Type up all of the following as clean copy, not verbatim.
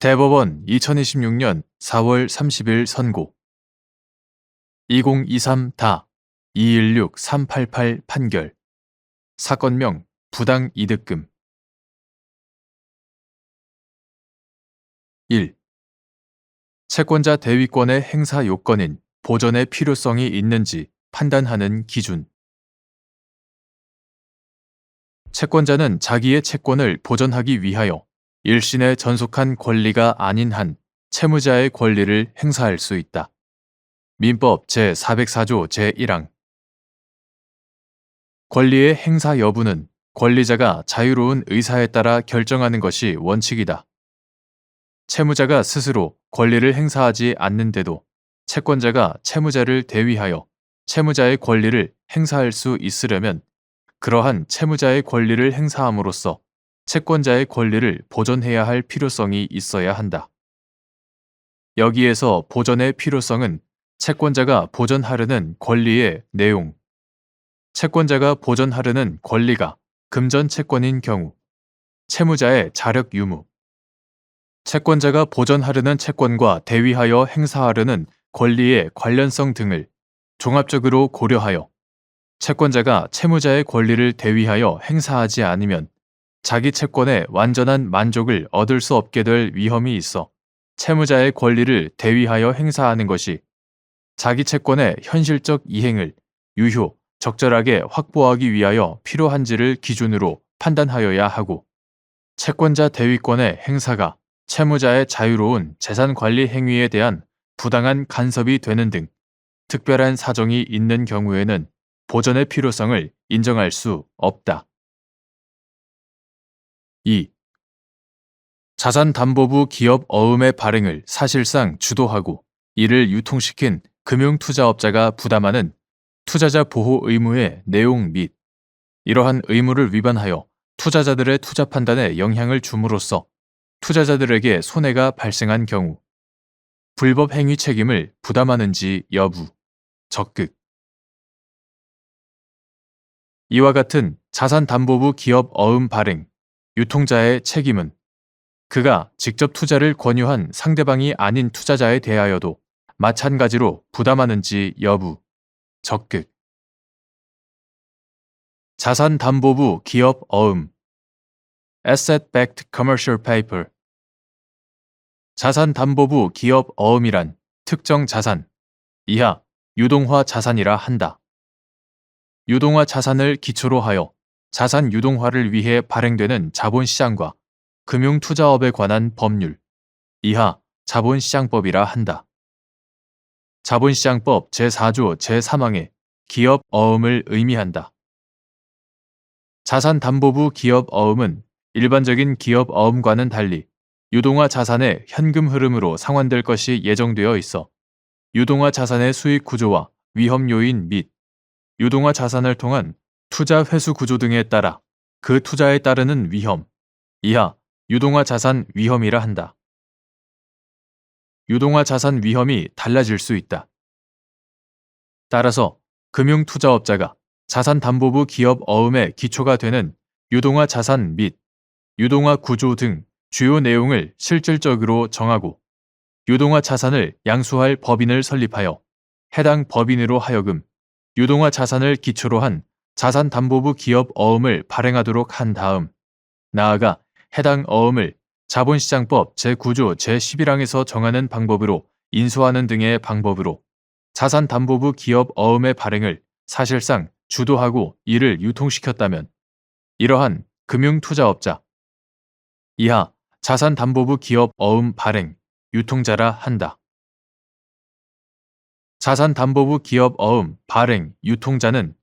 대법원 2026년 4월 30일 선고 2023-216388 판결 사건명 부당 이득금 1. 채권자 대위권의 행사 요건인 보전의 필요성이 있는지 판단하는 기준 채권자는 자기의 채권을 보전하기 위하여 일신에 전속한 권리가 아닌 한 채무자의 권리를 행사할 수 있다. 민법 제404조 제1항 권리의 행사 여부는 권리자가 자유로운 의사에 따라 결정하는 것이 원칙이다. 채무자가 스스로 권리를 행사하지 않는데도 채권자가 채무자를 대위하여 채무자의 권리를 행사할 수 있으려면 그러한 채무자의 권리를 행사함으로써 채권자의 권리를 보전해야 할 필요성이 있어야 한다. 여기에서 보전의 필요성은 채권자가 보전하려는 권리의 내용, 채권자가 보전하려는 권리가 금전 채권인 경우, 채무자의 자력 유무, 채권자가 보전하려는 채권과 대위하여 행사하려는 권리의 관련성 등을 종합적으로 고려하여 채권자가 채무자의 권리를 대위하여 행사하지 않으면 자기 채권의 완전한 만족을 얻을 수 없게 될 위험이 있어 채무자의 권리를 대위하여 행사하는 것이 자기 채권의 현실적 이행을 유효, 적절하게 확보하기 위하여 필요한지를 기준으로 판단하여야 하고 채권자 대위권의 행사가 채무자의 자유로운 재산관리 행위에 대한 부당한 간섭이 되는 등 특별한 사정이 있는 경우에는 보전의 필요성을 인정할 수 없다. 2. 자산담보부 기업 어음의 발행을 사실상 주도하고 이를 유통시킨 금융투자업자가 부담하는 투자자 보호 의무의 내용 및 이러한 의무를 위반하여 투자자들의 투자 판단에 영향을 줌으로써 투자자들에게 손해가 발생한 경우 불법 행위 책임을 부담하는지 여부, 적극. 이와 같은 자산담보부 기업 어음 발행, 유통자의 책임은 그가 직접 투자를 권유한 상대방이 아닌 투자자에 대하여도 마찬가지로 부담하는지 여부, 적극. 자산담보부 기업 어음 Asset-backed commercial paper 자산담보부 기업 어음이란 특정 자산, 이하 유동화 자산이라 한다. 유동화 자산을 기초로 하여 자산 유동화를 위해 발행되는 자본시장과 금융투자업에 관한 법률, 이하 자본시장법이라 한다. 자본시장법 제4조 제3항의 기업 어음을 의미한다. 자산담보부 기업 어음은 일반적인 기업 어음과는 달리 유동화 자산의 현금 흐름으로 상환될 것이 예정되어 있어 유동화 자산의 수익 구조와 위험 요인 및 유동화 자산을 통한 투자 회수 구조 등에 따라 그 투자에 따르는 위험, 이하 유동화 자산 위험이라 한다. 유동화 자산 위험이 달라질 수 있다. 따라서 금융투자업자가 자산담보부 기업 어음의 기초가 되는 유동화 자산 및 유동화 구조 등 주요 내용을 실질적으로 정하고 유동화 자산을 양수할 법인을 설립하여 해당 법인으로 하여금 유동화 자산을 기초로 한 자산담보부 기업 어음을 발행하도록 한 다음 나아가 해당 어음을 자본시장법 제9조 제11항에서 정하는 방법으로 인수하는 등의 방법으로 자산담보부 기업 어음의 발행을 사실상 주도하고 이를 유통시켰다면 이러한 금융투자업자, 이하 자산담보부 기업 어음 발행, 유통자라 한다. 자산담보부 기업 어음 발행, 유통자는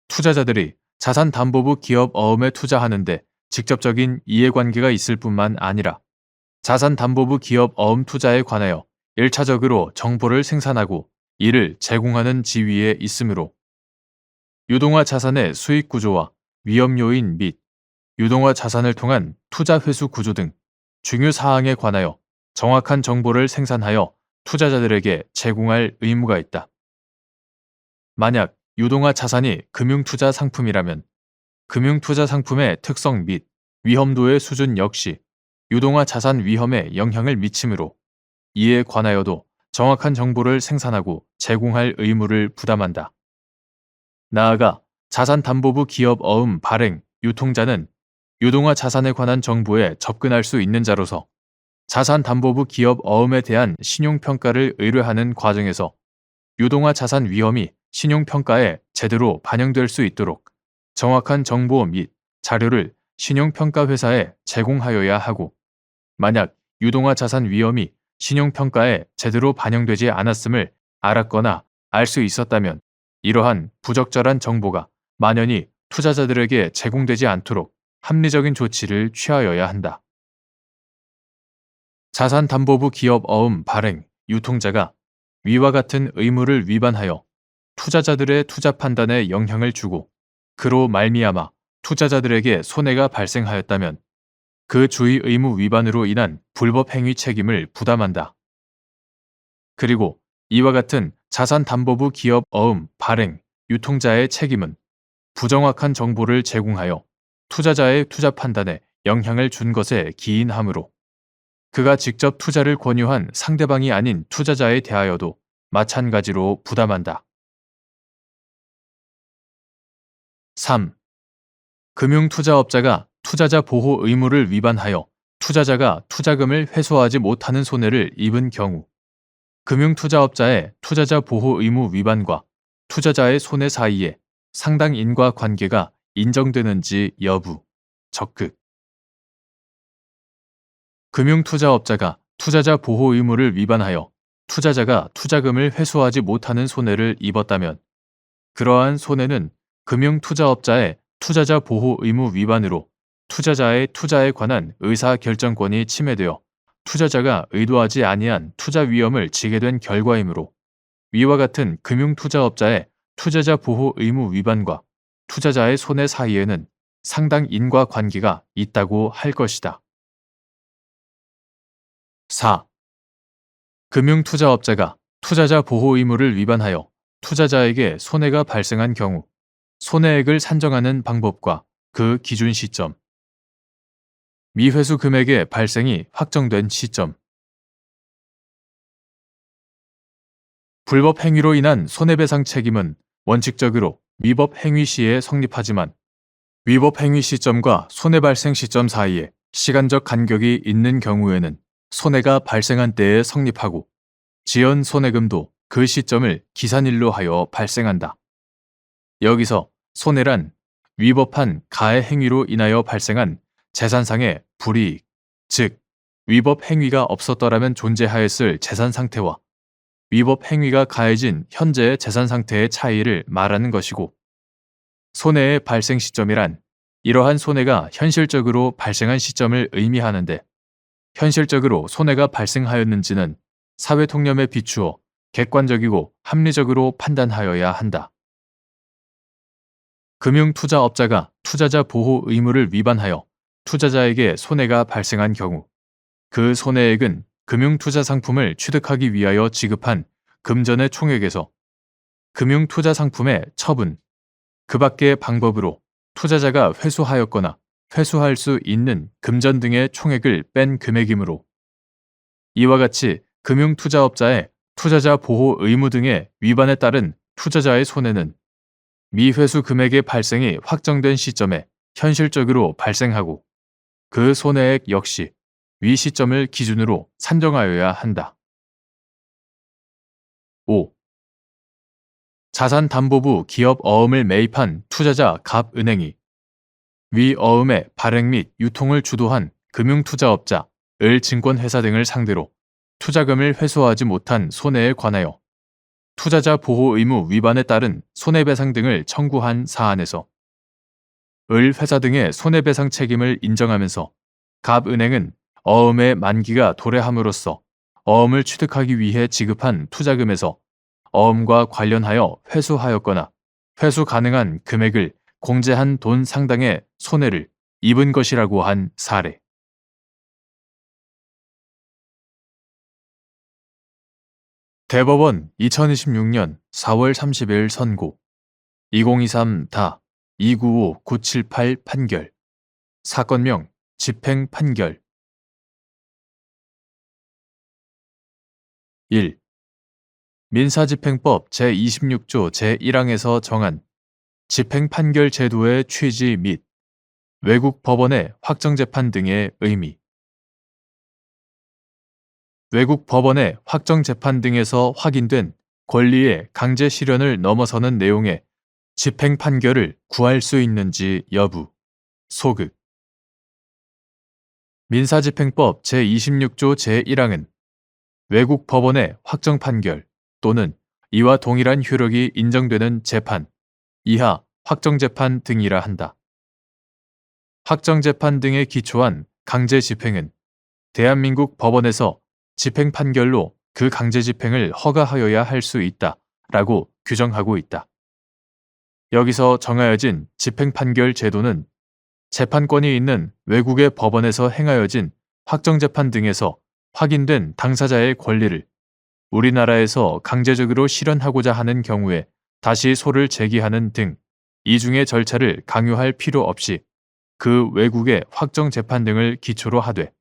투자자들이 자산담보부 기업 어음에 투자하는데 직접적인 이해관계가 있을 뿐만 아니라 자산담보부 기업 어음 투자에 관하여 1차적으로 정보를 생산하고 이를 제공하는 지위에 있으므로 유동화 자산의 수익 구조와 위험 요인 및 유동화 자산을 통한 투자 회수 구조 등 중요 사항에 관하여 정확한 정보를 생산하여 투자자들에게 제공할 의무가 있다. 만약 유동화 자산이 금융투자 상품이라면 금융투자 상품의 특성 및 위험도의 수준 역시 유동화 자산 위험에 영향을 미치므로 이에 관하여도 정확한 정보를 생산하고 제공할 의무를 부담한다. 나아가 자산담보부 기업 어음 발행, 유통자는 유동화 자산에 관한 정보에 접근할 수 있는 자로서 자산담보부 기업 어음에 대한 신용평가를 의뢰하는 과정에서 유동화 자산 위험이 신용평가에 제대로 반영될 수 있도록 정확한 정보 및 자료를 신용평가회사에 제공하여야 하고, 만약 유동화 자산 위험이 신용평가에 제대로 반영되지 않았음을 알았거나 알 수 있었다면 이러한 부적절한 정보가 만연히 투자자들에게 제공되지 않도록 합리적인 조치를 취하여야 한다. 자산담보부 기업 어음 발행, 유통자가 위와 같은 의무를 위반하여 투자자들의 투자 판단에 영향을 주고 그로 말미암아 투자자들에게 손해가 발생하였다면 그 주의 의무 위반으로 인한 불법 행위 책임을 부담한다. 그리고 이와 같은 자산담보부 기업 어음 발행, 유통자의 책임은 부정확한 정보를 제공하여 투자자의 투자 판단에 영향을 준 것에 기인하므로 그가 직접 투자를 권유한 상대방이 아닌 투자자에 대하여도 마찬가지로 부담한다. 3. 금융투자업자가 투자자 보호 의무를 위반하여 투자자가 투자금을 회수하지 못하는 손해를 입은 경우 금융투자업자의 투자자 보호 의무 위반과 투자자의 손해 사이에 상당 인과 관계가 인정되는지 여부, 적극. 금융투자업자가 투자자 보호 의무를 위반하여 투자자가 투자금을 회수하지 못하는 손해를 입었다면 그러한 손해는 금융투자업자의 투자자 보호 의무 위반으로 투자자의 투자에 관한 의사결정권이 침해되어 투자자가 의도하지 아니한 투자 위험을 지게 된 결과이므로 위와 같은 금융투자업자의 투자자 보호 의무 위반과 투자자의 손해 사이에는 상당 인과관계가 있다고 할 것이다. 4. 금융투자업자가 투자자 보호 의무를 위반하여 투자자에게 손해가 발생한 경우 손해액을 산정하는 방법과 그 기준 시점, 미회수 금액의 발생이 확정된 시점, 불법 행위로 인한 손해배상 책임은 원칙적으로 위법 행위 시에 성립하지만 위법 행위 시점과 손해 발생 시점 사이에 시간적 간격이 있는 경우에는 손해가 발생한 때에 성립하고 지연 손해금도 그 시점을 기산일로 하여 발생한다. 여기서 손해란 위법한 가해 행위로 인하여 발생한 재산상의 불이익, 즉 위법 행위가 없었더라면 존재하였을 재산 상태와 위법 행위가 가해진 현재의 재산 상태의 차이를 말하는 것이고, 손해의 발생 시점이란 이러한 손해가 현실적으로 발생한 시점을 의미하는데, 현실적으로 손해가 발생하였는지는 사회 통념에 비추어 객관적이고 합리적으로 판단하여야 한다. 금융투자업자가 투자자 보호 의무를 위반하여 투자자에게 손해가 발생한 경우 그 손해액은 금융투자 상품을 취득하기 위하여 지급한 금전의 총액에서 금융투자 상품의 처분, 그 밖의 방법으로 투자자가 회수하였거나 회수할 수 있는 금전 등의 총액을 뺀 금액이므로 이와 같이 금융투자업자의 투자자 보호 의무 등의 위반에 따른 투자자의 손해는 미회수 금액의 발생이 확정된 시점에 현실적으로 발생하고 그 손해액 역시 위 시점을 기준으로 산정하여야 한다. 5. 자산담보부 기업 어음을 매입한 투자자 갑은행이 위 어음의 발행 및 유통을 주도한 금융투자업자, 을증권회사 등을 상대로 투자금을 회수하지 못한 손해에 관하여 투자자 보호 의무 위반에 따른 손해배상 등을 청구한 사안에서 을회사 등의 손해배상 책임을 인정하면서 갑은행은 어음의 만기가 도래함으로써 어음을 취득하기 위해 지급한 투자금에서 어음과 관련하여 회수하였거나 회수 가능한 금액을 공제한 돈 상당의 손해를 입은 것이라고 한 사례. 대법원 2026년 4월 30일 선고 2023-295978 판결 사건명 집행 판결 1. 민사집행법 제26조 제1항에서 정한 집행판결 제도의 취지 및 외국 법원의 확정재판 등의 의미. 외국 법원의 확정재판 등에서 확인된 권리의 강제 실현을 넘어서는 내용의 집행판결을 구할 수 있는지 여부. 소극. 민사집행법 제26조 제1항은 외국 법원의 확정판결 또는 이와 동일한 효력이 인정되는 재판, 이하 확정재판 등이라 한다. 확정재판 등에 기초한 강제집행은 대한민국 법원에서 집행판결로 그 강제집행을 허가하여야 할 수 있다 라고 규정하고 있다. 여기서 정하여진 집행판결 제도는 재판권이 있는 외국의 법원에서 행하여진 확정재판 등에서 확인된 당사자의 권리를 우리나라에서 강제적으로 실현하고자 하는 경우에 다시 소를 제기하는 등 이중의 절차를 강요할 필요 없이 그 외국의 확정재판 등을 기초로 하되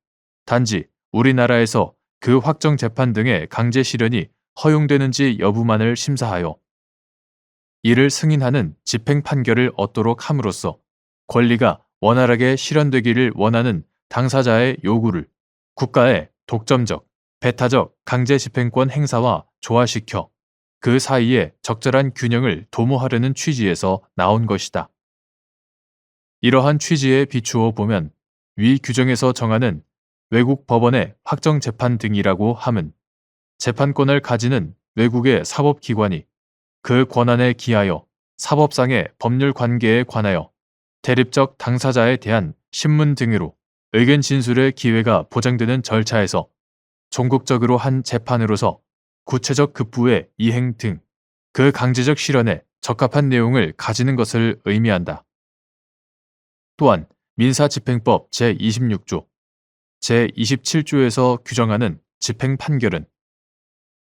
단지 우리나라에서 그 확정재판 등의 강제 실현이 허용되는지 여부만을 심사하여 이를 승인하는 집행판결을 얻도록 함으로써 권리가 원활하게 실현되기를 원하는 당사자의 요구를 국가의 독점적, 배타적 강제집행권 행사와 조화시켜 그 사이에 적절한 균형을 도모하려는 취지에서 나온 것이다. 이러한 취지에 비추어 보면 위 규정에서 정하는 외국 법원의 확정재판 등이라고 함은 재판권을 가지는 외국의 사법기관이 그 권한에 기하여 사법상의 법률 관계에 관하여 대립적 당사자에 대한 신문 등으로 의견 진술의 기회가 보장되는 절차에서 종국적으로 한 재판으로서 구체적 급부의 이행 등 그 강제적 실현에 적합한 내용을 가지는 것을 의미한다. 또한 민사집행법 제26조, 제27조에서 규정하는 집행판결은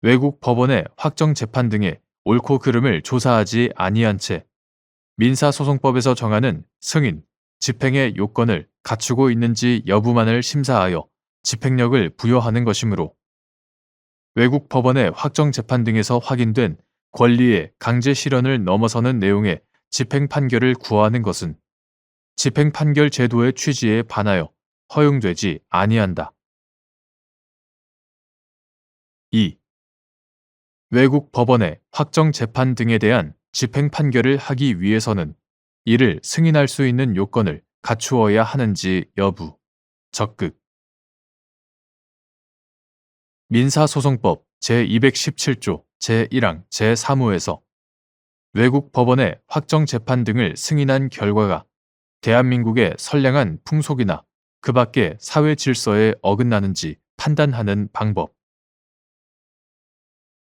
외국 법원의 확정재판 등의 옳고 그름을 조사하지 아니한 채 민사소송법에서 정하는 승인, 집행의 요건을 갖추고 있는지 여부만을 심사하여 집행력을 부여하는 것이므로 외국 법원의 확정재판 등에서 확인된 권리의 강제 실현을 넘어서는 내용의 집행판결을 구하는 것은 집행판결 제도의 취지에 반하여 허용되지 아니한다. 2. 외국 법원의 확정재판 등에 대한 집행판결을 하기 위해서는 이를 승인할 수 있는 요건을 갖추어야 하는지 여부. 적극. 민사소송법 제217조 제1항 제3호에서 외국 법원의 확정재판 등을 승인한 결과가 대한민국의 선량한 풍속이나 그 밖의 사회 질서에 어긋나는지 판단하는 방법.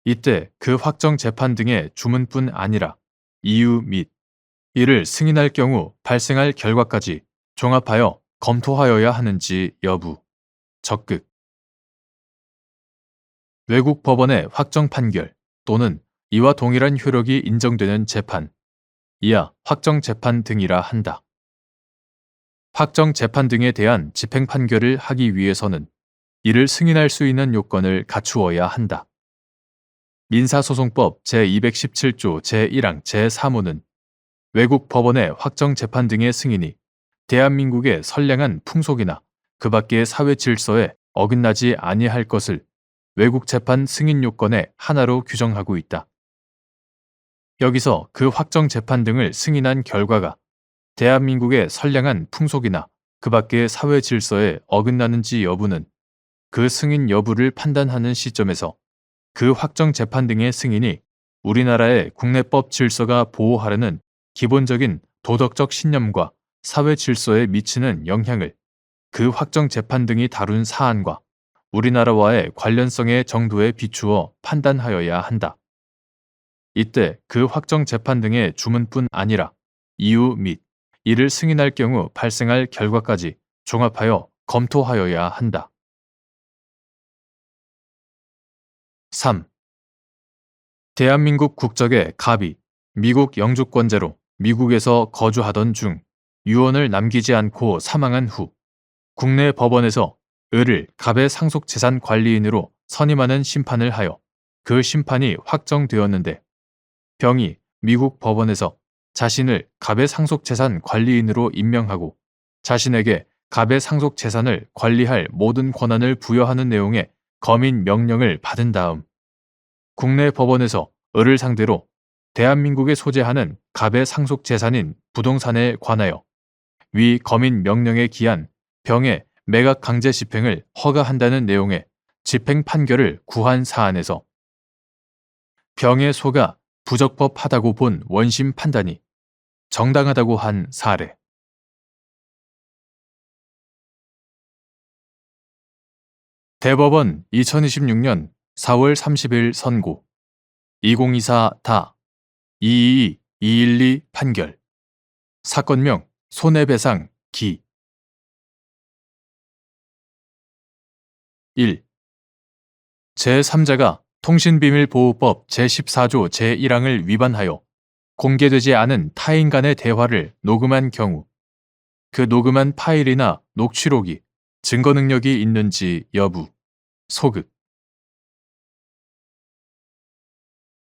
이때 그 확정재판 등의 주문뿐 아니라 이유 및 이를 승인할 경우 발생할 결과까지 종합하여 검토하여야 하는지 여부. 적극. 외국 법원의 확정 판결 또는 이와 동일한 효력이 인정되는 재판, 이하 확정 재판 등이라 한다. 확정 재판 등에 대한 집행 판결을 하기 위해서는 이를 승인할 수 있는 요건을 갖추어야 한다. 민사소송법 제217조 제1항 제3호는 외국 법원의 확정 재판 등의 승인이 대한민국의 선량한 풍속이나 그 밖의 사회 질서에 어긋나지 아니할 것을 외국 재판 승인 요건의 하나로 규정하고 있다. 여기서 그 확정 재판 등을 승인한 결과가 대한민국의 선량한 풍속이나 그 밖의 사회 질서에 어긋나는지 여부는 그 승인 여부를 판단하는 시점에서 그 확정 재판 등의 승인이 우리나라의 국내법 질서가 보호하려는 기본적인 도덕적 신념과 사회 질서에 미치는 영향을 그 확정 재판 등이 다룬 사안과 우리나라와의 관련성의 정도에 비추어 판단하여야 한다. 이때 그 확정 재판 등의 주문뿐 아니라 이유 및 이를 승인할 경우 발생할 결과까지 종합하여 검토하여야 한다. 3. 대한민국 국적의 갑이 미국 영주권자로 미국에서 거주하던 중 유언을 남기지 않고 사망한 후 국내 법원에서 을을 갑의 상속재산 관리인으로 선임하는 심판을 하여 그 심판이 확정되었는데 병이 미국 법원에서 자신을 갑의 상속재산 관리인으로 임명하고 자신에게 갑의 상속재산을 관리할 모든 권한을 부여하는 내용의 검인 명령을 받은 다음 국내 법원에서 을을 상대로 대한민국에 소재하는 갑의 상속재산인 부동산에 관하여 위 검인 명령에 기한 병의 매각 강제 집행을 허가한다는 내용의 집행 판결을 구한 사안에서 병의 소가 부적법하다고 본 원심 판단이 정당하다고 한 사례. 대법원 2026년 4월 30일 선고 2024다 222-212 판결 사건명 손해배상 기 1. 제3자가 통신비밀보호법 제14조 제1항을 위반하여 공개되지 않은 타인 간의 대화를 녹음한 경우 그 녹음한 파일이나 녹취록이 증거 능력이 있는지 여부, 소극.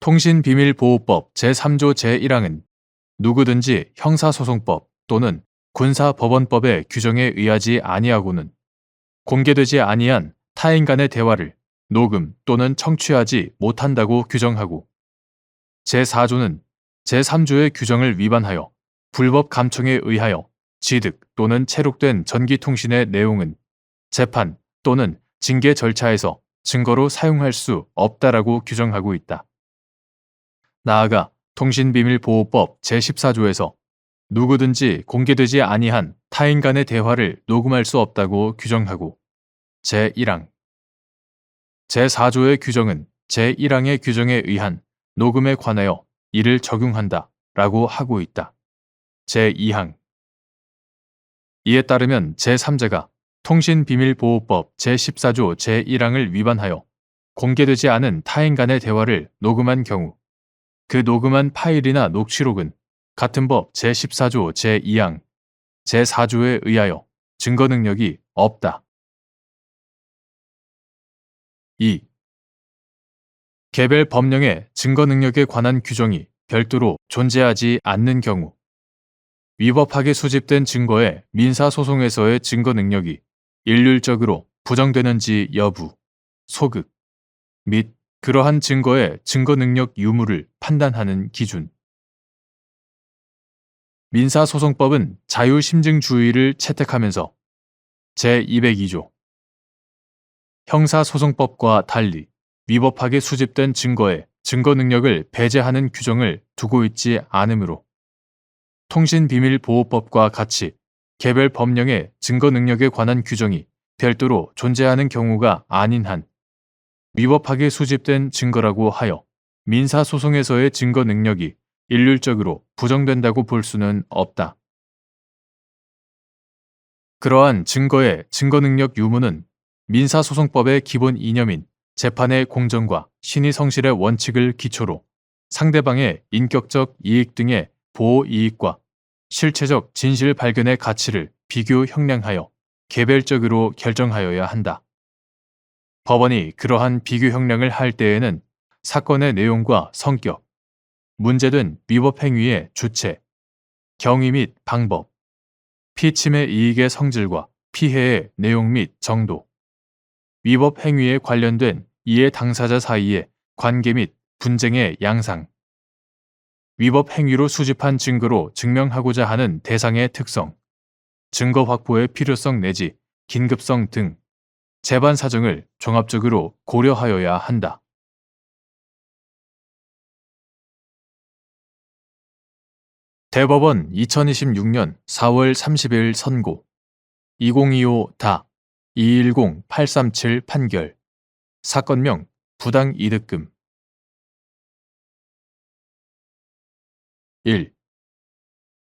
통신비밀보호법 제3조 제1항은 누구든지 형사소송법 또는 군사법원법의 규정에 의하지 아니하고는 공개되지 아니한 타인 간의 대화를 녹음 또는 청취하지 못한다고 규정하고 제4조는 제3조의 규정을 위반하여 불법 감청에 의하여 취득 또는 체록된 전기통신의 내용은 재판 또는 징계 절차에서 증거로 사용할 수 없다라고 규정하고 있다. 나아가 통신비밀보호법 제14조에서 누구든지 공개되지 아니한 타인 간의 대화를 녹음할 수 없다고 규정하고 제1항 제4조의 규정은 제1항의 규정에 의한 녹음에 관하여 이를 적용한다 라고 하고 있다. 제2항 이에 따르면 제3자가 통신비밀보호법 제14조 제1항을 위반하여 공개되지 않은 타인 간의 대화를 녹음한 경우 그 녹음한 파일이나 녹취록은 같은 법 제14조 제2항, 제4조에 의하여 증거 능력이 없다. 2. 개별 법령의 증거 능력에 관한 규정이 별도로 존재하지 않는 경우 위법하게 수집된 증거의 민사소송에서의 증거 능력이 일률적으로 부정되는지 여부, 소극 및 그러한 증거의 증거 능력 유무를 판단하는 기준. 민사소송법은 자유심증주의를 채택하면서 제202조 형사소송법과 달리 위법하게 수집된 증거의 증거 능력을 배제하는 규정을 두고 있지 않으므로 통신비밀보호법과 같이 개별 법령의 증거 능력에 관한 규정이 별도로 존재하는 경우가 아닌 한 위법하게 수집된 증거라고 하여 민사소송에서의 증거 능력이 일률적으로 부정된다고 볼 수는 없다. 그러한 증거의 증거 능력 유무는 민사소송법의 기본 이념인 재판의 공정과 신의 성실의 원칙을 기초로 상대방의 인격적 이익 등의 보호 이익과 실체적 진실 발견의 가치를 비교 형량하여 개별적으로 결정하여야 한다. 법원이 그러한 비교 형량을 할 때에는 사건의 내용과 성격, 문제된 위법 행위의 주체, 경위 및 방법, 피침해 이익의 성질과 피해의 내용 및 정도, 위법 행위에 관련된 이해 당사자 사이의 관계 및 분쟁의 양상, 위법 행위로 수집한 증거로 증명하고자 하는 대상의 특성, 증거 확보의 필요성 내지 긴급성 등 재반 사정을 종합적으로 고려하여야 한다. 대법원 2026년 4월 30일 선고 2025다 210837 판결 사건명 부당이득금 1.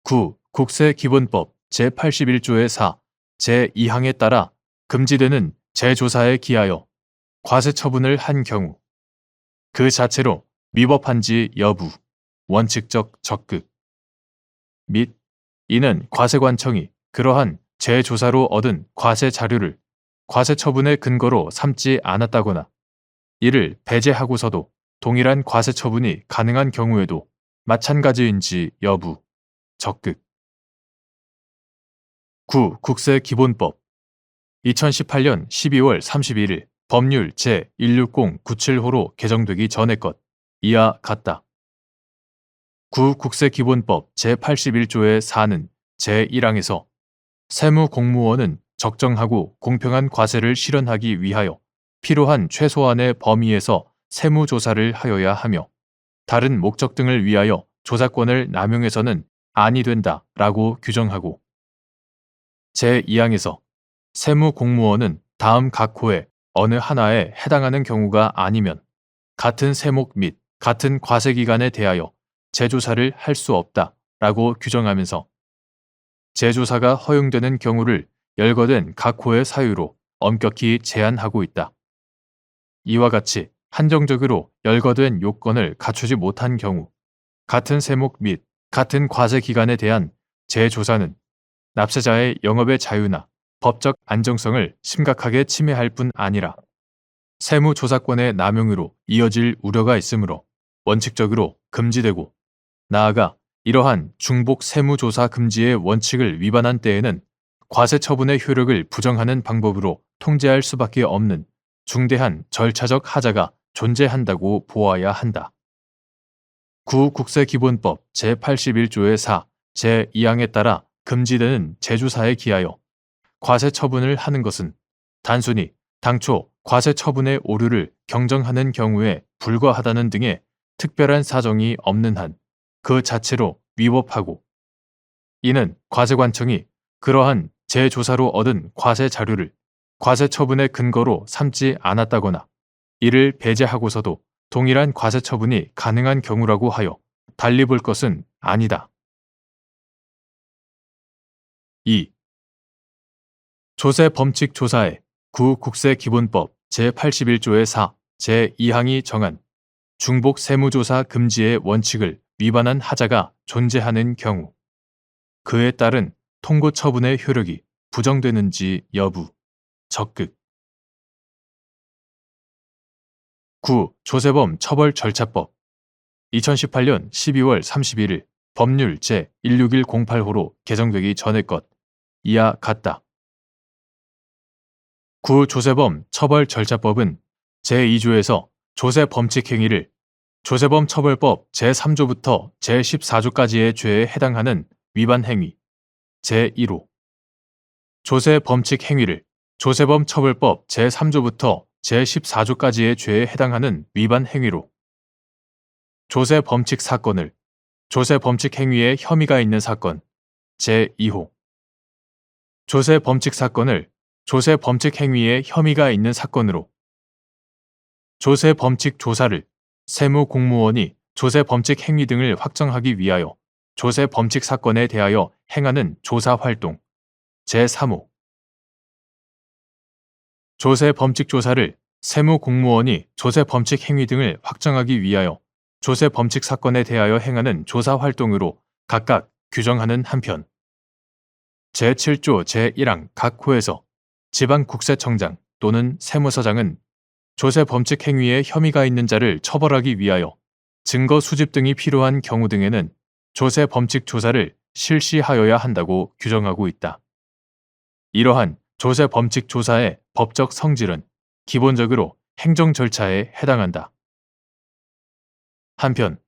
9. 국세기본법 제81조의 4, 제2항에 따라 금지되는 재조사에 기하여 과세처분을 한 경우 그 자체로 위법한지 여부, 원칙적 적극 및 이는 과세관청이 그러한 재조사로 얻은 과세 자료를 과세처분의 근거로 삼지 않았다거나 이를 배제하고서도 동일한 과세 처분이 가능한 경우에도 마찬가지인지 여부. 적극. 9. 국세기본법 2018년 12월 31일 법률 제16097호로 개정되기 전의 것. 이하 같다. 9. 국세기본법 제81조의 4는 제1항에서 세무공무원은 적정하고 공평한 과세를 실현하기 위하여 필요한 최소한의 범위에서 세무조사를 하여야 하며 다른 목적 등을 위하여 조사권을 남용해서는 아니 된다 라고 규정하고 제2항에서 세무공무원은 다음 각 호의 어느 하나에 해당하는 경우가 아니면 같은 세목 및 같은 과세기간에 대하여 재조사를 할 수 없다 라고 규정하면서 재조사가 허용되는 경우를 열거된 각 호의 사유로 엄격히 제한하고 있다. 이와 같이 한정적으로 열거된 요건을 갖추지 못한 경우 같은 세목 및 같은 과세 기간에 대한 재조사는 납세자의 영업의 자유나 법적 안정성을 심각하게 침해할 뿐 아니라 세무조사권의 남용으로 이어질 우려가 있으므로 원칙적으로 금지되고 나아가 이러한 중복 세무조사 금지의 원칙을 위반한 때에는 과세 처분의 효력을 부정하는 방법으로 통제할 수밖에 없는 중대한 절차적 하자가 존재한다고 보아야 한다. 9. 국세기본법 제81조의 4, 제2항에 따라 금지되는 재조사에 기하여 과세 처분을 하는 것은 단순히 당초 과세 처분의 오류를 경정하는 경우에 불과하다는 등의 특별한 사정이 없는 한 그 자체로 위법하고 이는 과세관청이 그러한 재조사로 얻은 과세 자료를 과세 처분의 근거로 삼지 않았다거나 이를 배제하고서도 동일한 과세 처분이 가능한 경우라고 하여 달리 볼 것은 아니다. 2. 조세 범칙 조사에 9. 국세기본법 제81조의 4, 제2항이 정한 중복 세무조사 금지의 원칙을 위반한 하자가 존재하는 경우 그에 따른 통고 처분의 효력이 부정되는지 여부. 적극. 9. 조세범 처벌절차법 2018년 12월 31일 법률 제16108호로 개정되기 전의 것. 이하 같다. 9. 조세범 처벌절차법은 제2조에서 조세범칙 행위를 조세범 처벌법 제3조부터 제14조까지의 죄에 해당하는 위반 행위 제1호 조세범칙 행위를 조세범 처벌법 제3조부터 제14조까지의 죄에 해당하는 위반 행위로 조세범칙 사건을 조세범칙 행위에 혐의가 있는 사건 제2호 조세범칙 사건을 조세범칙 행위에 혐의가 있는 사건으로 조세범칙 조사를 세무공무원이 조세범칙 행위 등을 확정하기 위하여 조세범칙 사건에 대하여 행하는 조사활동 제3호 조세범칙 조사를 세무공무원이 조세범칙 행위 등을 확정하기 위하여 조세범칙 사건에 대하여 행하는 조사활동으로 각각 규정하는 한편 제7조 제1항 각 호에서 지방국세청장 또는 세무서장은 조세범칙 행위에 혐의가 있는 자를 처벌하기 위하여 증거 수집 등이 필요한 경우 등에는 조세범칙 조사를 실시하여야 한다고 규정하고 있다. 이러한 조세범칙 조사의 법적 성질은 기본적으로 행정 절차에 해당한다. 한편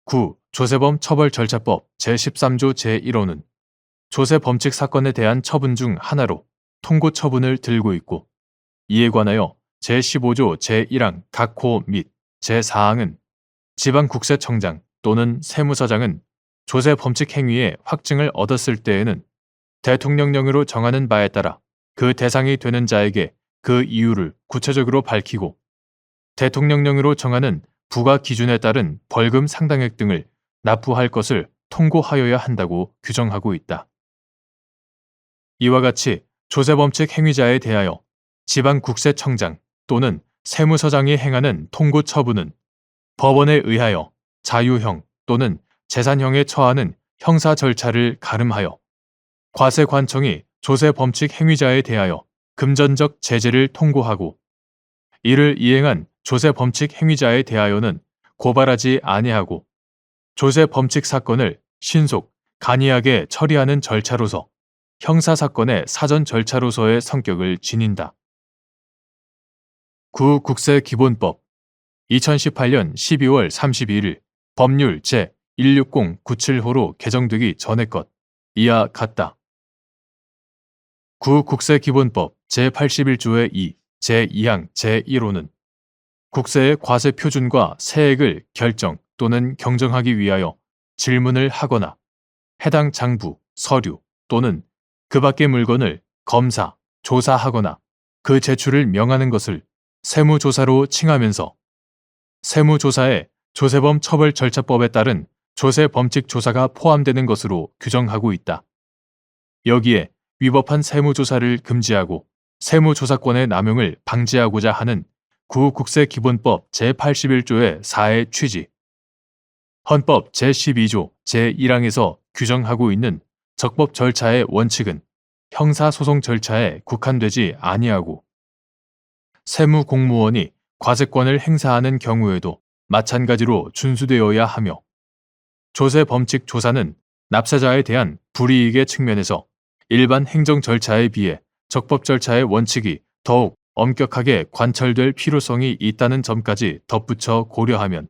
9. 조세범 처벌절차법 제13조 제1호는 조세범칙 사건에 대한 처분 중 하나로 통고 처분을 들고 있고 이에 관하여 제15조 제1항 각 호 및 제4항은 지방국세청장 또는 세무서장은 조세범칙 행위의 확증을 얻었을 때에는 대통령령으로 정하는 바에 따라 그 대상이 되는 자에게 그 이유를 구체적으로 밝히고 대통령령으로 정하는 부과 기준에 따른 벌금 상당액 등을 납부할 것을 통고하여야 한다고 규정하고 있다. 이와 같이 조세범칙 행위자에 대하여 지방국세청장 또는 세무서장이 행하는 통고 처분은 법원에 의하여 자유형 또는 재산형에 처하는 형사 절차를 가름하여 과세관청이 조세범칙 행위자에 대하여 금전적 제재를 통고하고 이를 이행한 조세범칙 행위자에 대하여는 고발하지 아니하고 조세 범칙 사건을 신속, 간이하게 처리하는 절차로서 형사사건의 사전 절차로서의 성격을 지닌다. 구국세기본법 2018년 12월 31일 법률 제16097호로 개정되기 전의 것 이하 같다. 구국세기본법 제81조의 2 제2항 제1호는 국세의 과세 표준과 세액을 결정 또는 경정하기 위하여 질문을 하거나 해당 장부, 서류 또는 그 밖의 물건을 검사, 조사하거나 그 제출을 명하는 것을 세무조사로 칭하면서 세무조사에 조세범 처벌절차법에 따른 조세범칙 조사가 포함되는 것으로 규정하고 있다. 여기에 위법한 세무조사를 금지하고 세무조사권의 남용을 방지하고자 하는 구국세기본법 제81조의 4의 취지, 헌법 제12조 제1항에서 규정하고 있는 적법 절차의 원칙은 형사소송 절차에 국한되지 아니하고 세무공무원이 과세권을 행사하는 경우에도 마찬가지로 준수되어야 하며 조세범칙 조사는 납세자에 대한 불이익의 측면에서 일반 행정 절차에 비해 적법 절차의 원칙이 더욱 엄격하게 관철될 필요성이 있다는 점까지 덧붙여 고려하면